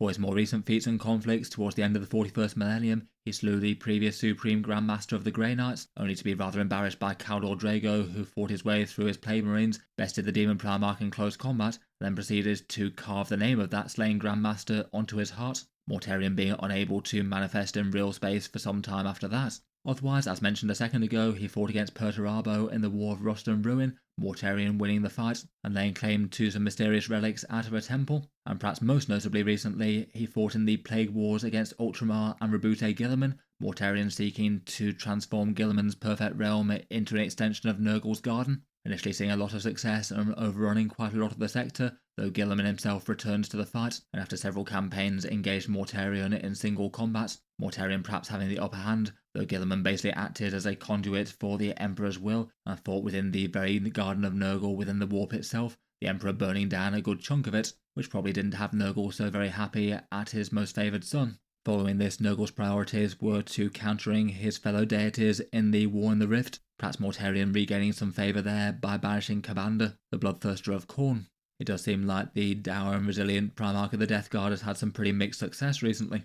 For his more recent feats and conflicts towards the end of the 41st millennium, he slew the previous Supreme Grand Master of the Grey Knights, only to be rather embarrassed by Caldor Drago, who fought his way through his Plague Marines, bested the Demon Primarch in close combat, then proceeded to carve the name of that slain Grand Master onto his heart, Mortarion being unable to manifest in real space for some time after that. Otherwise, as mentioned a second ago, he fought against Perturabo in the War of Rust and Ruin, Mortarion winning the fight and laying claim to some mysterious relics out of a temple, and perhaps most notably recently, he fought in the Plague Wars against Ultramar and Roboute Guilliman, Mortarion seeking to transform Guilliman's perfect realm into an extension of Nurgle's garden, initially seeing a lot of success and overrunning quite a lot of the sector, though Guilliman himself returns to the fight, and after several campaigns engaged Mortarion in single combat, Mortarion perhaps having the upper hand, though Guilliman basically acted as a conduit for the Emperor's will and fought within the very Garden of Nurgle within the warp itself, the Emperor burning down a good chunk of it, which probably didn't have Nurgle so very happy at his most favoured son. Following this, Nurgle's priorities were to countering his fellow deities in the War in the Rift, perhaps Mortarion regaining some favour there by banishing Kabander, the bloodthirster of Khorne. It does seem like the dour and resilient Primarch of the Death Guard has had some pretty mixed success recently.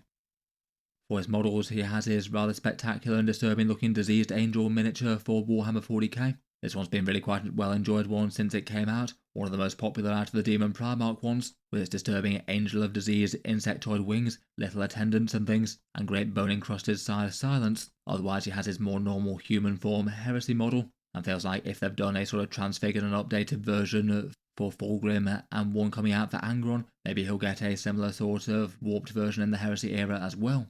For his models, he has his rather spectacular and disturbing looking diseased angel miniature for Warhammer 40K. This one's been really quite a well enjoyed one since it came out, one of the most popular out of the Demon Primarch ones, with its disturbing angel of disease, insectoid wings, little attendants and things, and great bone encrusted side silence. Otherwise he has his more normal human form heresy model, and feels like if they've done a sort of transfigured and updated version for Fulgrim and one coming out for Angron, maybe he'll get a similar sort of warped version in the heresy era as well.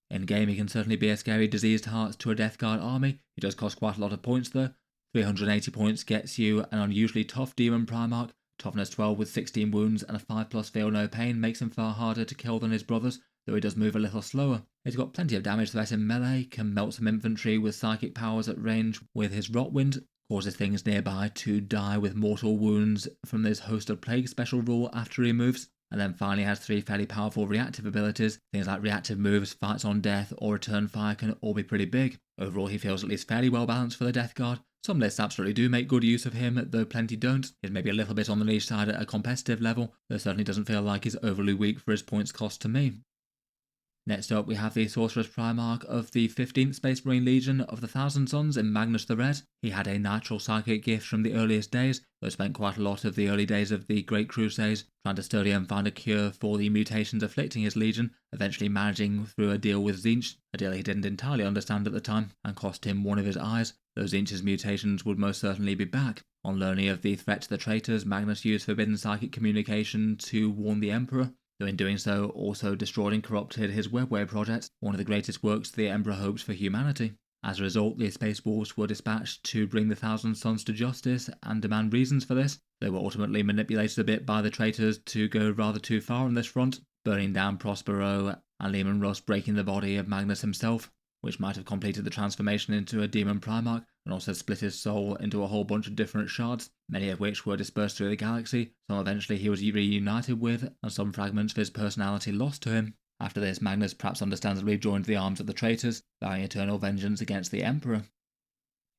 In game he can certainly be a scary diseased heart to a Death Guard army. He does cost quite a lot of points though. 380 points gets you an unusually tough Demon Primarch. Toughness 12 with 16 wounds and a 5+ feel no pain makes him far harder to kill than his brothers, though he does move a little slower. He's got plenty of damage threat in melee, can melt some infantry with psychic powers at range with his Rotwind, causes things nearby to die with mortal wounds from this Host of Plague special rule after he moves, and then finally has 3 fairly powerful reactive abilities. Things like reactive moves, fights on death, or return fire can all be pretty big. Overall he feels at least fairly well balanced for the Death Guard. Some lists absolutely do make good use of him, though plenty don't. He's maybe a little bit on the niche side at a competitive level, though certainly doesn't feel like he's overly weak for his points cost to me. Next up we have the Sorceress Primarch of the 15th Space Marine Legion of the Thousand Suns in Magnus the Red. He had a natural psychic gift from the earliest days, though spent quite a lot of the early days of the Great Crusades trying to study and find a cure for the mutations afflicting his legion, eventually managing through a deal with Tzeentch, a deal he didn't entirely understand at the time, and cost him one of his eyes, though Tzeentch's mutations would most certainly be back. On learning of the threat to the traitors, Magnus used forbidden psychic communication to warn the Emperor, though in doing so also destroyed and corrupted his Webway project, one of the greatest works the Emperor hopes for humanity. As a result, the Space Wolves were dispatched to bring the Thousand Suns to justice and demand reasons for this. They were ultimately manipulated a bit by the traitors to go rather too far on this front, burning down Prospero and Leman Russ, breaking the body of Magnus himself, which might have completed the transformation into a Demon Primarch, and also split his soul into a whole bunch of different shards, many of which were dispersed through the galaxy. Some eventually he was reunited with, and some fragments of his personality lost to him. After this, Magnus perhaps understandably joined the arms of the traitors, vowing eternal vengeance against the Emperor.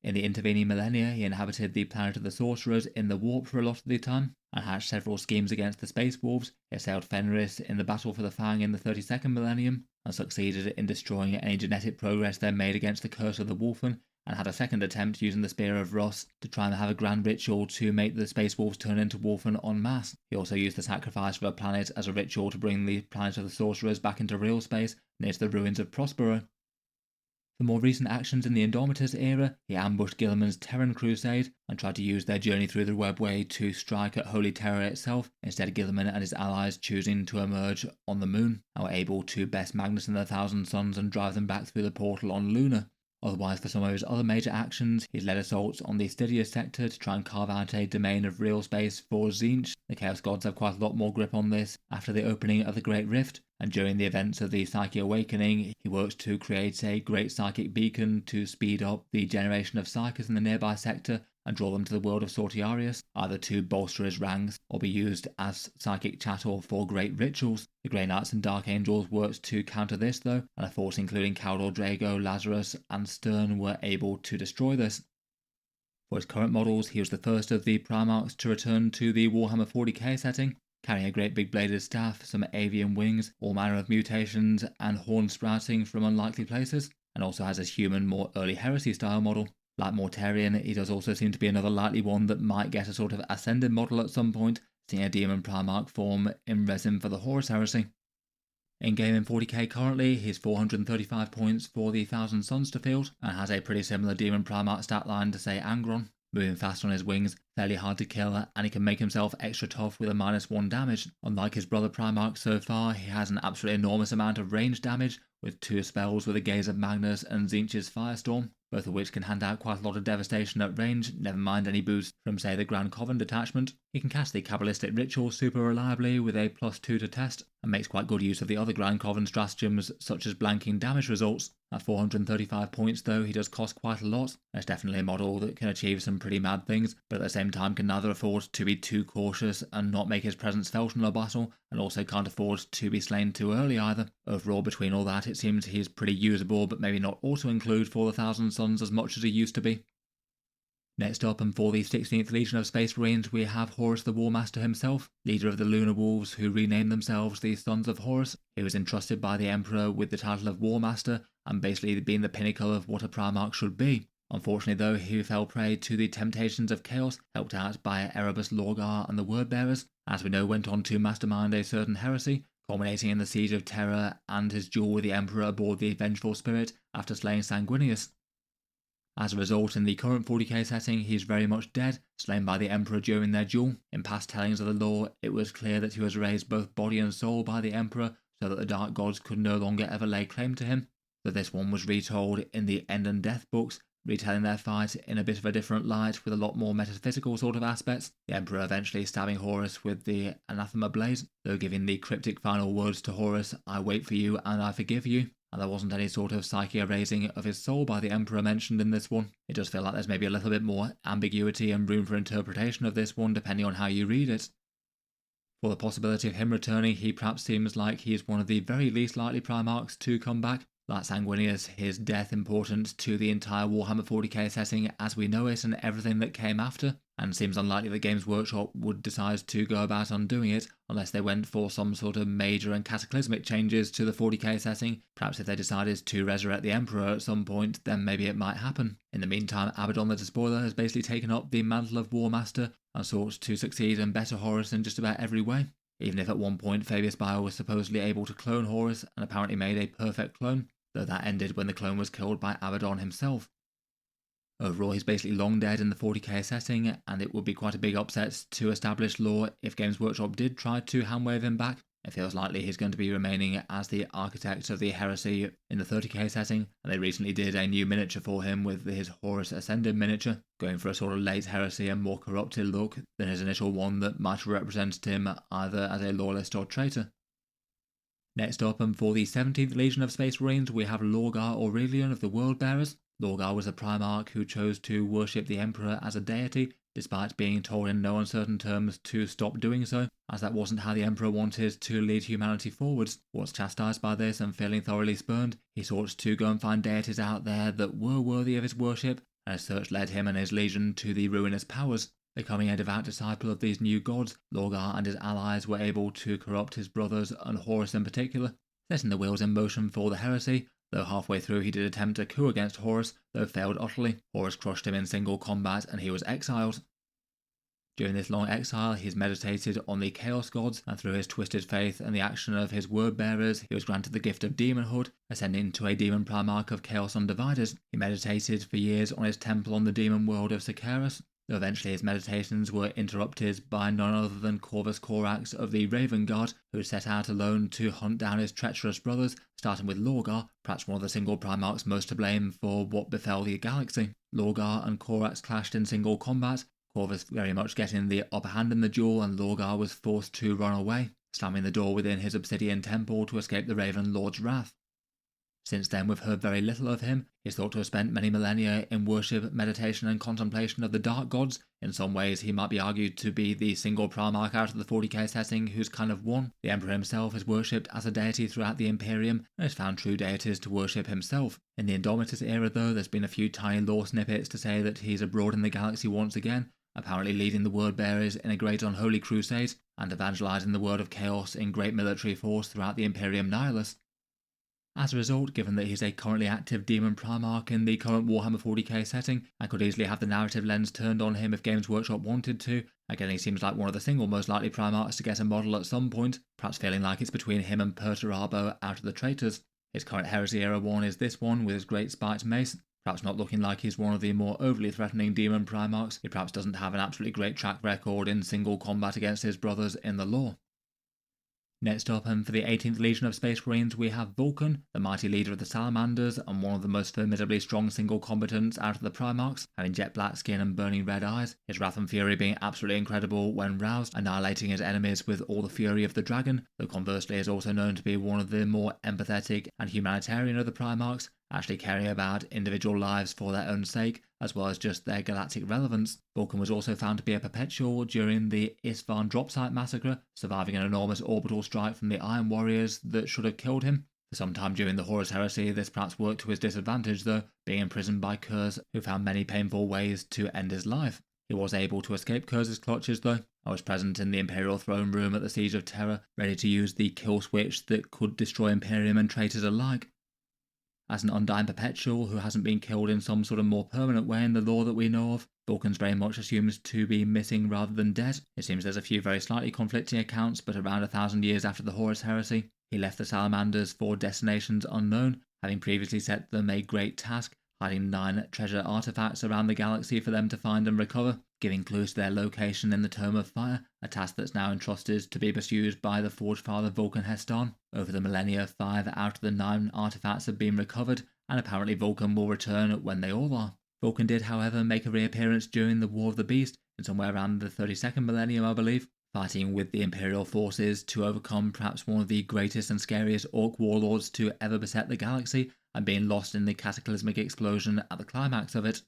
In the intervening millennia, he inhabited the planet of the Sorcerers in the Warp for a lot of the time, and hatched several schemes against the Space Wolves. He assailed Fenris in the Battle for the Fang in the 32nd millennium, and succeeded in destroying any genetic progress they made against the Curse of the Wolfen, and had a second attempt using the Spear of Russ to try and have a grand ritual to make the Space Wolves turn into Wolfen en masse. He also used the sacrifice of a planet as a ritual to bring the planet of the Sorcerers back into real space near to the ruins of Prospero. For more recent actions in the Indomitus era, he ambushed Guilliman's Terran Crusade and tried to use their journey through the Webway to strike at Holy Terror itself, instead Guilliman and his allies choosing to emerge on the moon, and were able to best Magnus and the Thousand Suns and drive them back through the portal on Luna. Otherwise, for some of his other major actions, he's led assaults on the Stygia sector to try and carve out a domain of real space for Tzeentch. The Chaos Gods have quite a lot more grip on this after the opening of the Great Rift, and during the events of the Psyche Awakening, he works to create a great psychic beacon to speed up the generation of Psychers in the nearby sector and draw them to the world of Sortiarius, either to bolster his ranks or be used as psychic chattel for great rituals. The Grey Knights and Dark Angels worked to counter this though, and a force including Caldor Drago, Lazarus and Stern were able to destroy this. For his current models, he was the first of the Primarchs to return to the Warhammer 40K setting, carrying a great big bladed staff, some avian wings, all manner of mutations and horns sprouting from unlikely places, and also has his human, more early heresy style model. Like Mortarion, he does also seem to be another likely one that might get a sort of ascended model at some point, seeing a Demon Primarch form in resin for the Horus heresy. In game in 40k currently, he's 435 points for the Thousand Suns to field, and has a pretty similar Demon Primarch stat line to say Angron, moving fast on his wings, fairly hard to kill, and he can make himself extra tough with a -1 damage. Unlike his brother Primarch so far, he has an absolutely enormous amount of range damage, with 2 spells with the Gaze of Magnus and Tzeentch's Firestorm, both of which can hand out quite a lot of devastation at range, never mind any boost from say the Grand Coven detachment. He can cast the Kabbalistic Ritual super reliably with a +2 to test, and makes quite good use of the other Grand Coven stratagems such as blanking damage results. At 435 points though, he does cost quite a lot. It's definitely a model that can achieve some pretty mad things, but at the same time can neither afford to be too cautious and not make his presence felt in a battle, and also can't afford to be slain too early either. Overall, between all that, it seems he's pretty usable, but maybe not auto-include for the Thousand Suns as much as he used to be. Next up, and for the 16th Legion of Space Marines, we have Horus the Warmaster himself, leader of the Lunar Wolves who renamed themselves the Sons of Horus. He was entrusted by the Emperor with the title of Warmaster, and basically being the pinnacle of what a Primarch should be. Unfortunately though, he fell prey to the temptations of chaos, helped out by Erebus Lorgar and the Wordbearers, as we know went on to mastermind a certain heresy, culminating in the Siege of Terror and his duel with the Emperor aboard the Vengeful Spirit after slaying Sanguinius. As a result, in the current 40k setting, he is very much dead, slain by the Emperor during their duel. In past tellings of the lore, it was clear that he was raised both body and soul by the Emperor, so that the Dark Gods could no longer ever lay claim to him. Though this one was retold in the End and Death books, retelling their fight in a bit of a different light with a lot more metaphysical sort of aspects, the Emperor eventually stabbing Horus with the Anathema Blade, though giving the cryptic final words to Horus, "I wait for you and I forgive you," and there wasn't any sort of psyche erasing of his soul by the Emperor mentioned in this one. It does feel like there's maybe a little bit more ambiguity and room for interpretation of this one depending on how you read it. For the possibility of him returning, he perhaps seems like he's one of the very least likely Primarchs to come back. Like Sanguinius, his death important to the entire Warhammer 40k setting as we know it and everything that came after, and seems unlikely that Games Workshop would decide to go about undoing it unless they went for some sort of major and cataclysmic changes to the 40k setting. Perhaps if they decided to resurrect the Emperor at some point, then maybe it might happen. In the meantime, Abaddon the Despoiler has basically taken up the mantle of Warmaster and sought to succeed and better Horus in just about every way. Even if at one point Fabius Bile was supposedly able to clone Horus and apparently made a perfect clone, though that ended when the clone was killed by Abaddon himself. Overall, he's basically long dead in the 40k setting, and it would be quite a big upset to established lore if Games Workshop did try to handwave him back. It feels likely he's going to be remaining as the architect of the heresy in the 30k setting, and they recently did a new miniature for him with his Horus Ascended miniature, going for a sort of late heresy and more corrupted look than his initial one that might have represented him either as a loyalist or traitor. Next up, and for the 17th Legion of Space Marines, we have Lorgar Aurelian of the Worldbearers. Lorgar was a Primarch who chose to worship the Emperor as a deity, despite being told in no uncertain terms to stop doing so, as that wasn't how the Emperor wanted to lead humanity forwards. Once chastised by this and feeling thoroughly spurned, he sought to go and find deities out there that were worthy of his worship, and his search led him and his legion to the ruinous powers. Becoming a devout disciple of these new gods, Lorgar and his allies were able to corrupt his brothers and Horus in particular, setting the wheels in motion for the heresy, though halfway through he did attempt a coup against Horus, though failed utterly. Horus crushed him in single combat and he was exiled. During this long exile, he's meditated on the Chaos Gods, and through his twisted faith and the action of his word-bearers, he was granted the gift of demonhood, ascending to a demon Primarch of Chaos Undivided. He meditated for years on his temple on the demon world of Sicarus, though eventually his meditations were interrupted by none other than Corvus Corax of the Raven Guard, who set out alone to hunt down his treacherous brothers, starting with Lorgar, perhaps one of the single Primarchs most to blame for what befell the galaxy. Lorgar and Corax clashed in single combat, Corvus very much getting the upper hand in the duel, and Lorgar was forced to run away, slamming the door within his obsidian temple to escape the Raven Lord's wrath. Since then, we've heard very little of him. He's thought to have spent many millennia in worship, meditation and contemplation of the Dark Gods. In some ways, he might be argued to be the single Primarch out of the 40k setting who's kind of won. The Emperor himself is worshipped as a deity throughout the Imperium, and has found true deities to worship himself. In the Indomitus era though, there's been a few tiny lore snippets to say that he's abroad in the galaxy once again, apparently leading the Word-bearers in a great unholy crusade, and evangelizing the word of chaos in great military force throughout the Imperium Nihilus. As a result, given that he's a currently active demon Primarch in the current Warhammer 40k setting, and could easily have the narrative lens turned on him if Games Workshop wanted to, again he seems like one of the single most likely Primarchs to get a model at some point, perhaps feeling like it's between him and Perturabo out of the traitors. His current Heresy era one is this one with his great spiked mace, perhaps not looking like he's one of the more overly threatening demon Primarchs. He perhaps doesn't have an absolutely great track record in single combat against his brothers in the lore. Next up, and for the 18th Legion of Space Marines, we have Vulkan, the mighty leader of the Salamanders and one of the most formidably strong single combatants out of the Primarchs, having jet black skin and burning red eyes, his wrath and fury being absolutely incredible when roused, annihilating his enemies with all the fury of the dragon, though conversely is also known to be one of the more empathetic and humanitarian of the Primarchs, actually caring about individual lives for their own sake, as well as just their galactic relevance. Vulkan was also found to be a perpetual during the Isfahan drop site massacre, surviving an enormous orbital strike from the Iron Warriors that should have killed him. For some time during the Horus heresy, this perhaps worked to his disadvantage though, being imprisoned by Curze, who found many painful ways to end his life. He was able to escape Curze's clutches though. I was present in the Imperial throne room at the Siege of Terror, ready to use the kill switch that could destroy Imperium and traitors alike. As an undying perpetual who hasn't been killed in some sort of more permanent way in the lore that we know of, Vulkan's very much assumed to be missing rather than dead. It seems there's a few very slightly conflicting accounts, but around 1,000 years after the Horus heresy, he left the Salamanders for destinations unknown, having previously set them a great task, hiding 9 treasure artifacts around the galaxy for them to find and recover, giving clues to their location in the Tome of Fire, a task that's now entrusted to be pursued by the Forge Father Vulkan Heston. Over the millennia, 5 out of the 9 artifacts have been recovered, and apparently Vulkan will return when they all are. Vulkan did, however, make a reappearance during the War of the Beast, in somewhere around the 32nd millennium, I believe, fighting with the Imperial forces to overcome perhaps one of the greatest and scariest Orc warlords to ever beset the galaxy, and being lost in the cataclysmic explosion at the climax of it.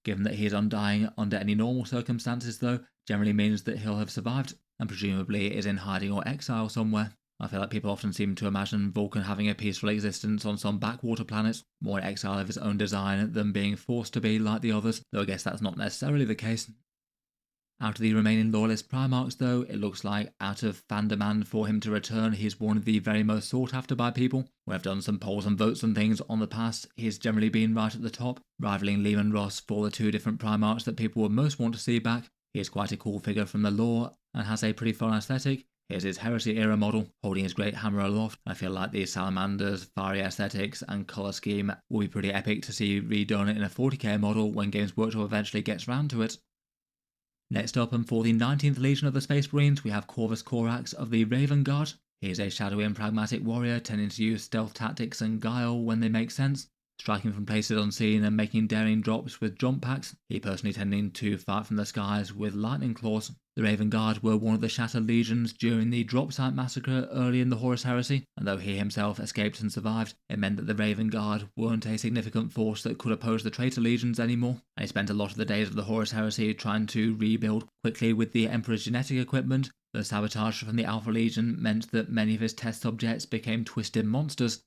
Given that he is undying under any normal circumstances though, generally means that he'll have survived, and presumably is in hiding or exile somewhere. I feel like people often seem to imagine Vulkan having a peaceful existence on some backwater planet, more exile of his own design than being forced to be like the others, though I guess that's not necessarily the case. Out of the remaining Loyalist Primarchs though, it looks like out of fan demand for him to return, he's one of the very most sought after by people. We've done some polls and votes and things on the past, he's generally been right at the top, rivaling Leman Russ for the 2 different Primarchs that people would most want to see back. He is quite a cool figure from the lore, and has a pretty fun aesthetic. Here's his Heresy era model, holding his great hammer aloft. I feel like the Salamander's fiery aesthetics and colour scheme will be pretty epic to see redone in a 40k model when Games Workshop eventually gets round to it. Next up, and for the 19th Legion of the Space Marines, we have Corvus Corax of the Raven Guard. He is a shadowy and pragmatic warrior, tending to use stealth tactics and guile when they make sense, striking from places unseen and making daring drops with jump packs, he personally tending to fight from the skies with lightning claws. The Raven Guard were one of the Shattered Legions during the drop site massacre early in the Horus heresy, and though he himself escaped and survived, it meant that the Raven Guard weren't a significant force that could oppose the traitor legions anymore, and he spent a lot of the days of the Horus heresy trying to rebuild quickly with the Emperor's genetic equipment. The sabotage from the Alpha Legion meant that many of his test subjects became twisted monsters.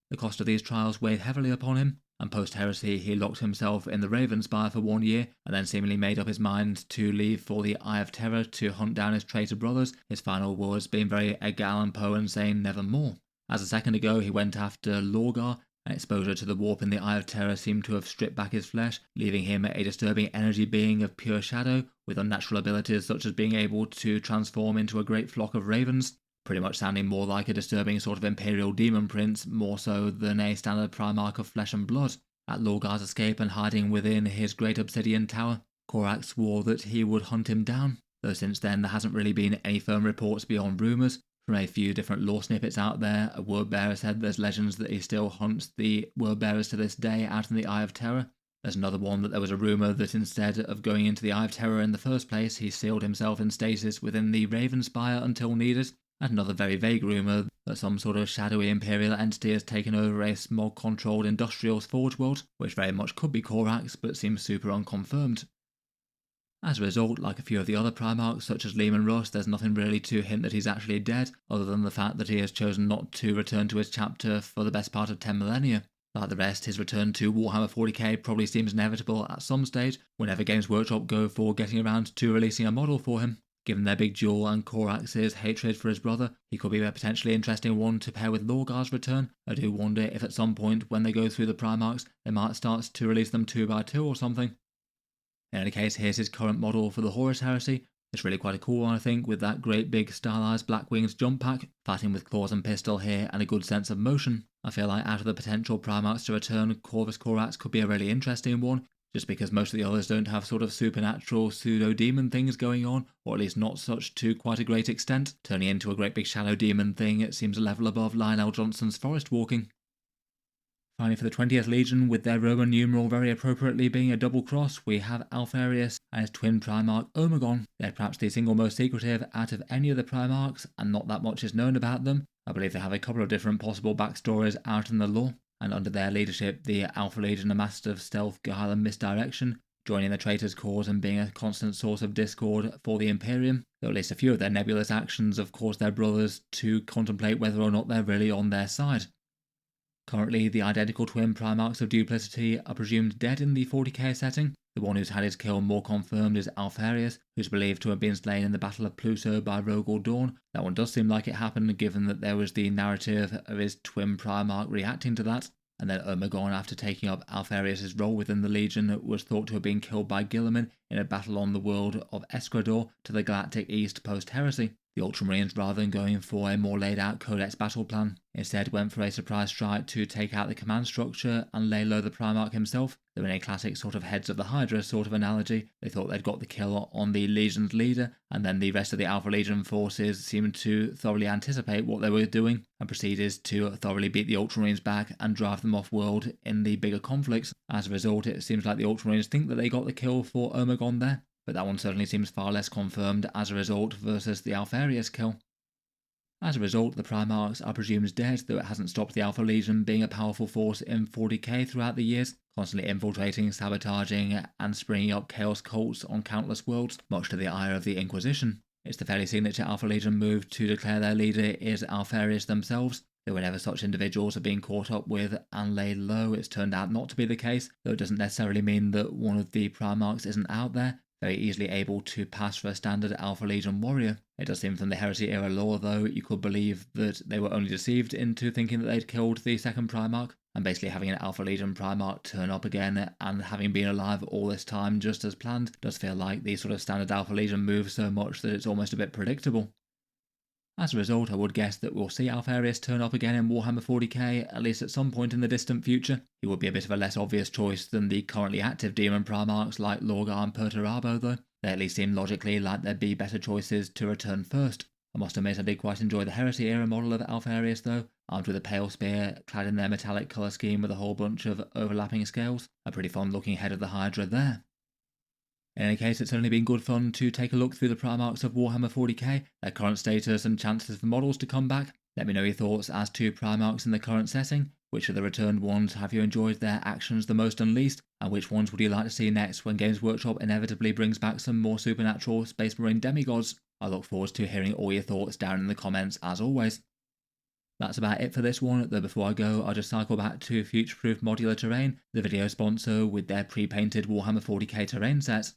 The cost of these trials weighed heavily upon him, and post-heresy he locked himself in the Ravenspire for 1 year, and then seemingly made up his mind to leave for the Eye of Terror to hunt down his traitor brothers, his final words being very Edgar Allan Poe and saying nevermore. As a second ago he went after Lorgar, and exposure to the warp in the Eye of Terror seemed to have stripped back his flesh, leaving him a disturbing energy being of pure shadow, with unnatural abilities such as being able to transform into a great flock of ravens, pretty much sounding more like a disturbing sort of Imperial demon prince, more so than a standard Primarch of flesh and blood. At Lorgar's escape and hiding within his great obsidian tower, Corax swore that he would hunt him down, though since then there hasn't really been any firm reports beyond rumours. From a few different lore snippets out there, a word-bearer said there's legends that he still hunts the word-bearers to this day out in the Eye of Terror. There's another one that there was a rumour that instead of going into the Eye of Terror in the first place, he sealed himself in stasis within the Ravenspire until needed. And another very vague rumour that some sort of shadowy Imperial entity has taken over a smog-controlled industrial forge world, which very much could be Corax, but seems super unconfirmed. As a result, like a few of the other Primarchs, such as Leman Russ, there's nothing really to hint that he's actually dead, other than the fact that he has chosen not to return to his chapter for the best part of 10 millennia. Like the rest, his return to Warhammer 40k probably seems inevitable at some stage, whenever Games Workshop go for getting around to releasing a model for him. Given their big duel and Corax's hatred for his brother, he could be a potentially interesting one to pair with Lorgar's return. I do wonder if at some point when they go through the Primarchs, they might start to release them 2 by 2 or something. In any case, here's his current model for the Horus Heresy. It's really quite a cool one, I think, with that great big stylized Black Wings jump pack, fighting with claws and pistol here and a good sense of motion. I feel like out of the potential Primarchs to return, Corvus Corax could be a really interesting one, just because most of the others don't have sort of supernatural pseudo-demon things going on, or at least not such to quite a great extent. Turning into a great big shadow demon thing, it seems a level above Lionel Johnson's forest walking. Finally, for the 20th Legion, with their Roman numeral very appropriately being a double cross, we have Alpharius and his twin Primarch Omegon. They're perhaps the single most secretive out of any of the Primarchs, and not that much is known about them. I believe they have a couple of different possible backstories out in the lore, and under their leadership, the Alpha Legion are masters of stealth, guile, and misdirection, joining the traitors' cause and being a constant source of discord for the Imperium, though at least a few of their nebulous actions have caused their brothers to contemplate whether or not they're really on their side. Currently, the identical twin Primarchs of Duplicity are presumed dead in the 40k setting. The one who's had his kill more confirmed is Alpharius, who's believed to have been slain in the Battle of Pluto by Rogal Dorn. That one does seem like it happened, given that there was the narrative of his twin Primarch reacting to that. And then Omegon, after taking up Alpharius' role within the Legion, was thought to have been killed by Guilliman in a battle on the world of Escrador to the Galactic East post-Heresy. The Ultramarines, rather than going for a more laid-out Codex battle plan, instead went for a surprise strike to take out the command structure and lay low the Primarch himself. Though in a classic sort of heads of the Hydra sort of analogy, they thought they'd got the kill on the Legion's leader, and then the rest of the Alpha Legion forces seemed to thoroughly anticipate what they were doing, and proceeded to thoroughly beat the Ultramarines back and drive them off-world in the bigger conflicts. As a result, it seems like the Ultramarines think that they got the kill for Omegon there, but that one certainly seems far less confirmed as a result versus the Alpharius kill. As a result, the Primarchs are presumed dead, though it hasn't stopped the Alpha Legion being a powerful force in 40k throughout the years, constantly infiltrating, sabotaging, and springing up chaos cults on countless worlds, much to the ire of the Inquisition. It's the fairly signature Alpha Legion move to declare their leader is Alpharius themselves, though whenever such individuals have been caught up with and laid low, it's turned out not to be the case, though it doesn't necessarily mean that one of the Primarchs isn't out there, very easily able to pass for a standard Alpha Legion warrior. It does seem from the Heresy era lore, though, you could believe that they were only deceived into thinking that they'd killed the second Primarch, and basically having an Alpha Legion Primarch turn up again and having been alive all this time just as planned does feel like the sort of standard Alpha Legion move so much that it's almost a bit predictable. As a result, I would guess that we'll see Alpharius turn up again in Warhammer 40k, at least at some point in the distant future. He would be a bit of a less obvious choice than the currently active demon Primarchs like Lorgar and Perturabo, though. They at least seem logically like there'd be better choices to return first. I must admit I did quite enjoy the Heresy era model of Alpharius though, armed with a pale spear, clad in their metallic colour scheme with a whole bunch of overlapping scales. A pretty fun looking head of the Hydra there. In any case, it's only been good fun to take a look through the Primarchs of Warhammer 40k, their current status and chances for models to come back. Let me know your thoughts as to Primarchs in the current setting. Which of the returned ones have you enjoyed their actions the most and least, and which ones would you like to see next when Games Workshop inevitably brings back some more supernatural Space Marine demigods? I look forward to hearing all your thoughts down in the comments as always. That's about it for this one, though before I go I'll just cycle back to Futureproof Modular Terrain, the video sponsor with their pre-painted Warhammer 40k terrain sets.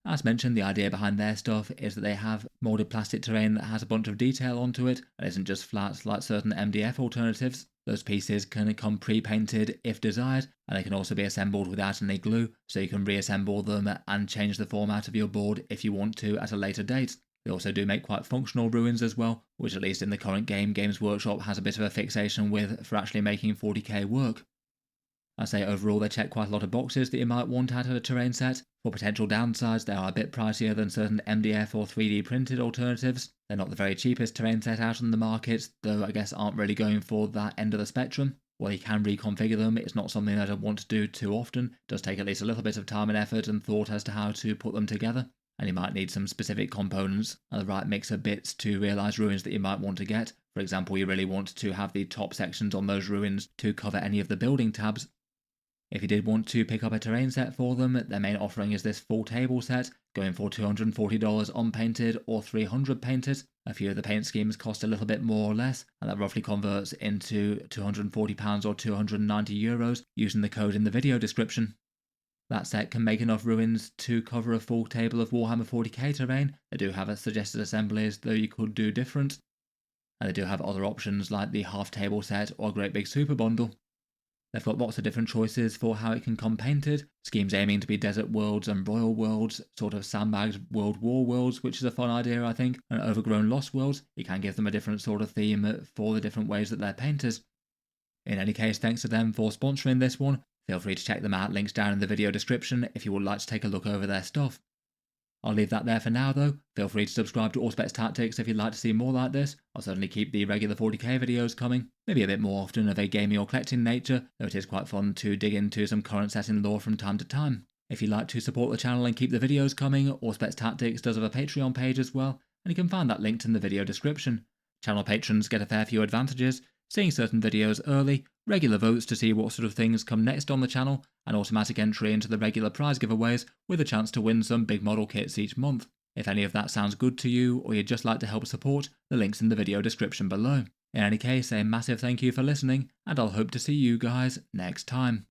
As mentioned, the idea behind their stuff is that they have moulded plastic terrain that has a bunch of detail onto it and isn't just flat like certain MDF alternatives. Those pieces can come pre-painted if desired, and they can also be assembled without any glue, so you can reassemble them and change the format of your board if you want to at a later date. They also do make quite functional ruins as well, which at least in the current game, Games Workshop has a bit of a fixation with for actually making 40k work. I say overall they check quite a lot of boxes that you might want out of a terrain set. For potential downsides, they are a bit pricier than certain MDF or 3D printed alternatives. They're not the very cheapest terrain set out on the market, though I guess aren't really going for that end of the spectrum. While you can reconfigure them, it's not something that I want to do too often. It does take at least a little bit of time and effort and thought as to how to put them together. And you might need some specific components and the right mix of bits to realise ruins that you might want to get. For example, you really want to have the top sections on those ruins to cover any of the building tabs. If you did want to pick up a terrain set for them, their main offering is this full table set, going for $240 unpainted or $300 painted. A few of the paint schemes cost a little bit more or less, and that roughly converts into £240 or €290 using the code in the video description. That set can make enough ruins to cover a full table of Warhammer 40k terrain. They do have suggested assemblies, though you could do different. And they do have other options like the half table set or Great Big Super Bundle. They've got lots of different choices for how it can come painted, schemes aiming to be desert worlds and royal worlds, sort of sandbagged world war worlds, which is a fun idea I think, and overgrown lost worlds. You can give them a different sort of theme for the different ways that they're painted. In any case, thanks to them for sponsoring this one. Feel free to check them out, links down in the video description if you would like to take a look over their stuff. I'll leave that there for now though. Feel free to subscribe to Auspex Tactics if you'd like to see more like this. I'll certainly keep the regular 40k videos coming, maybe a bit more often of a gaming or collecting nature, though it is quite fun to dig into some current setting lore from time to time. If you'd like to support the channel and keep the videos coming, Auspex Tactics does have a Patreon page as well, and you can find that linked in the video description. Channel patrons get a fair few advantages, seeing certain videos early, regular votes to see what sort of things come next on the channel, and automatic entry into the regular prize giveaways with a chance to win some big model kits each month. If any of that sounds good to you, or you'd just like to help support, the link's in the video description below. In any case, a massive thank you for listening, and I'll hope to see you guys next time.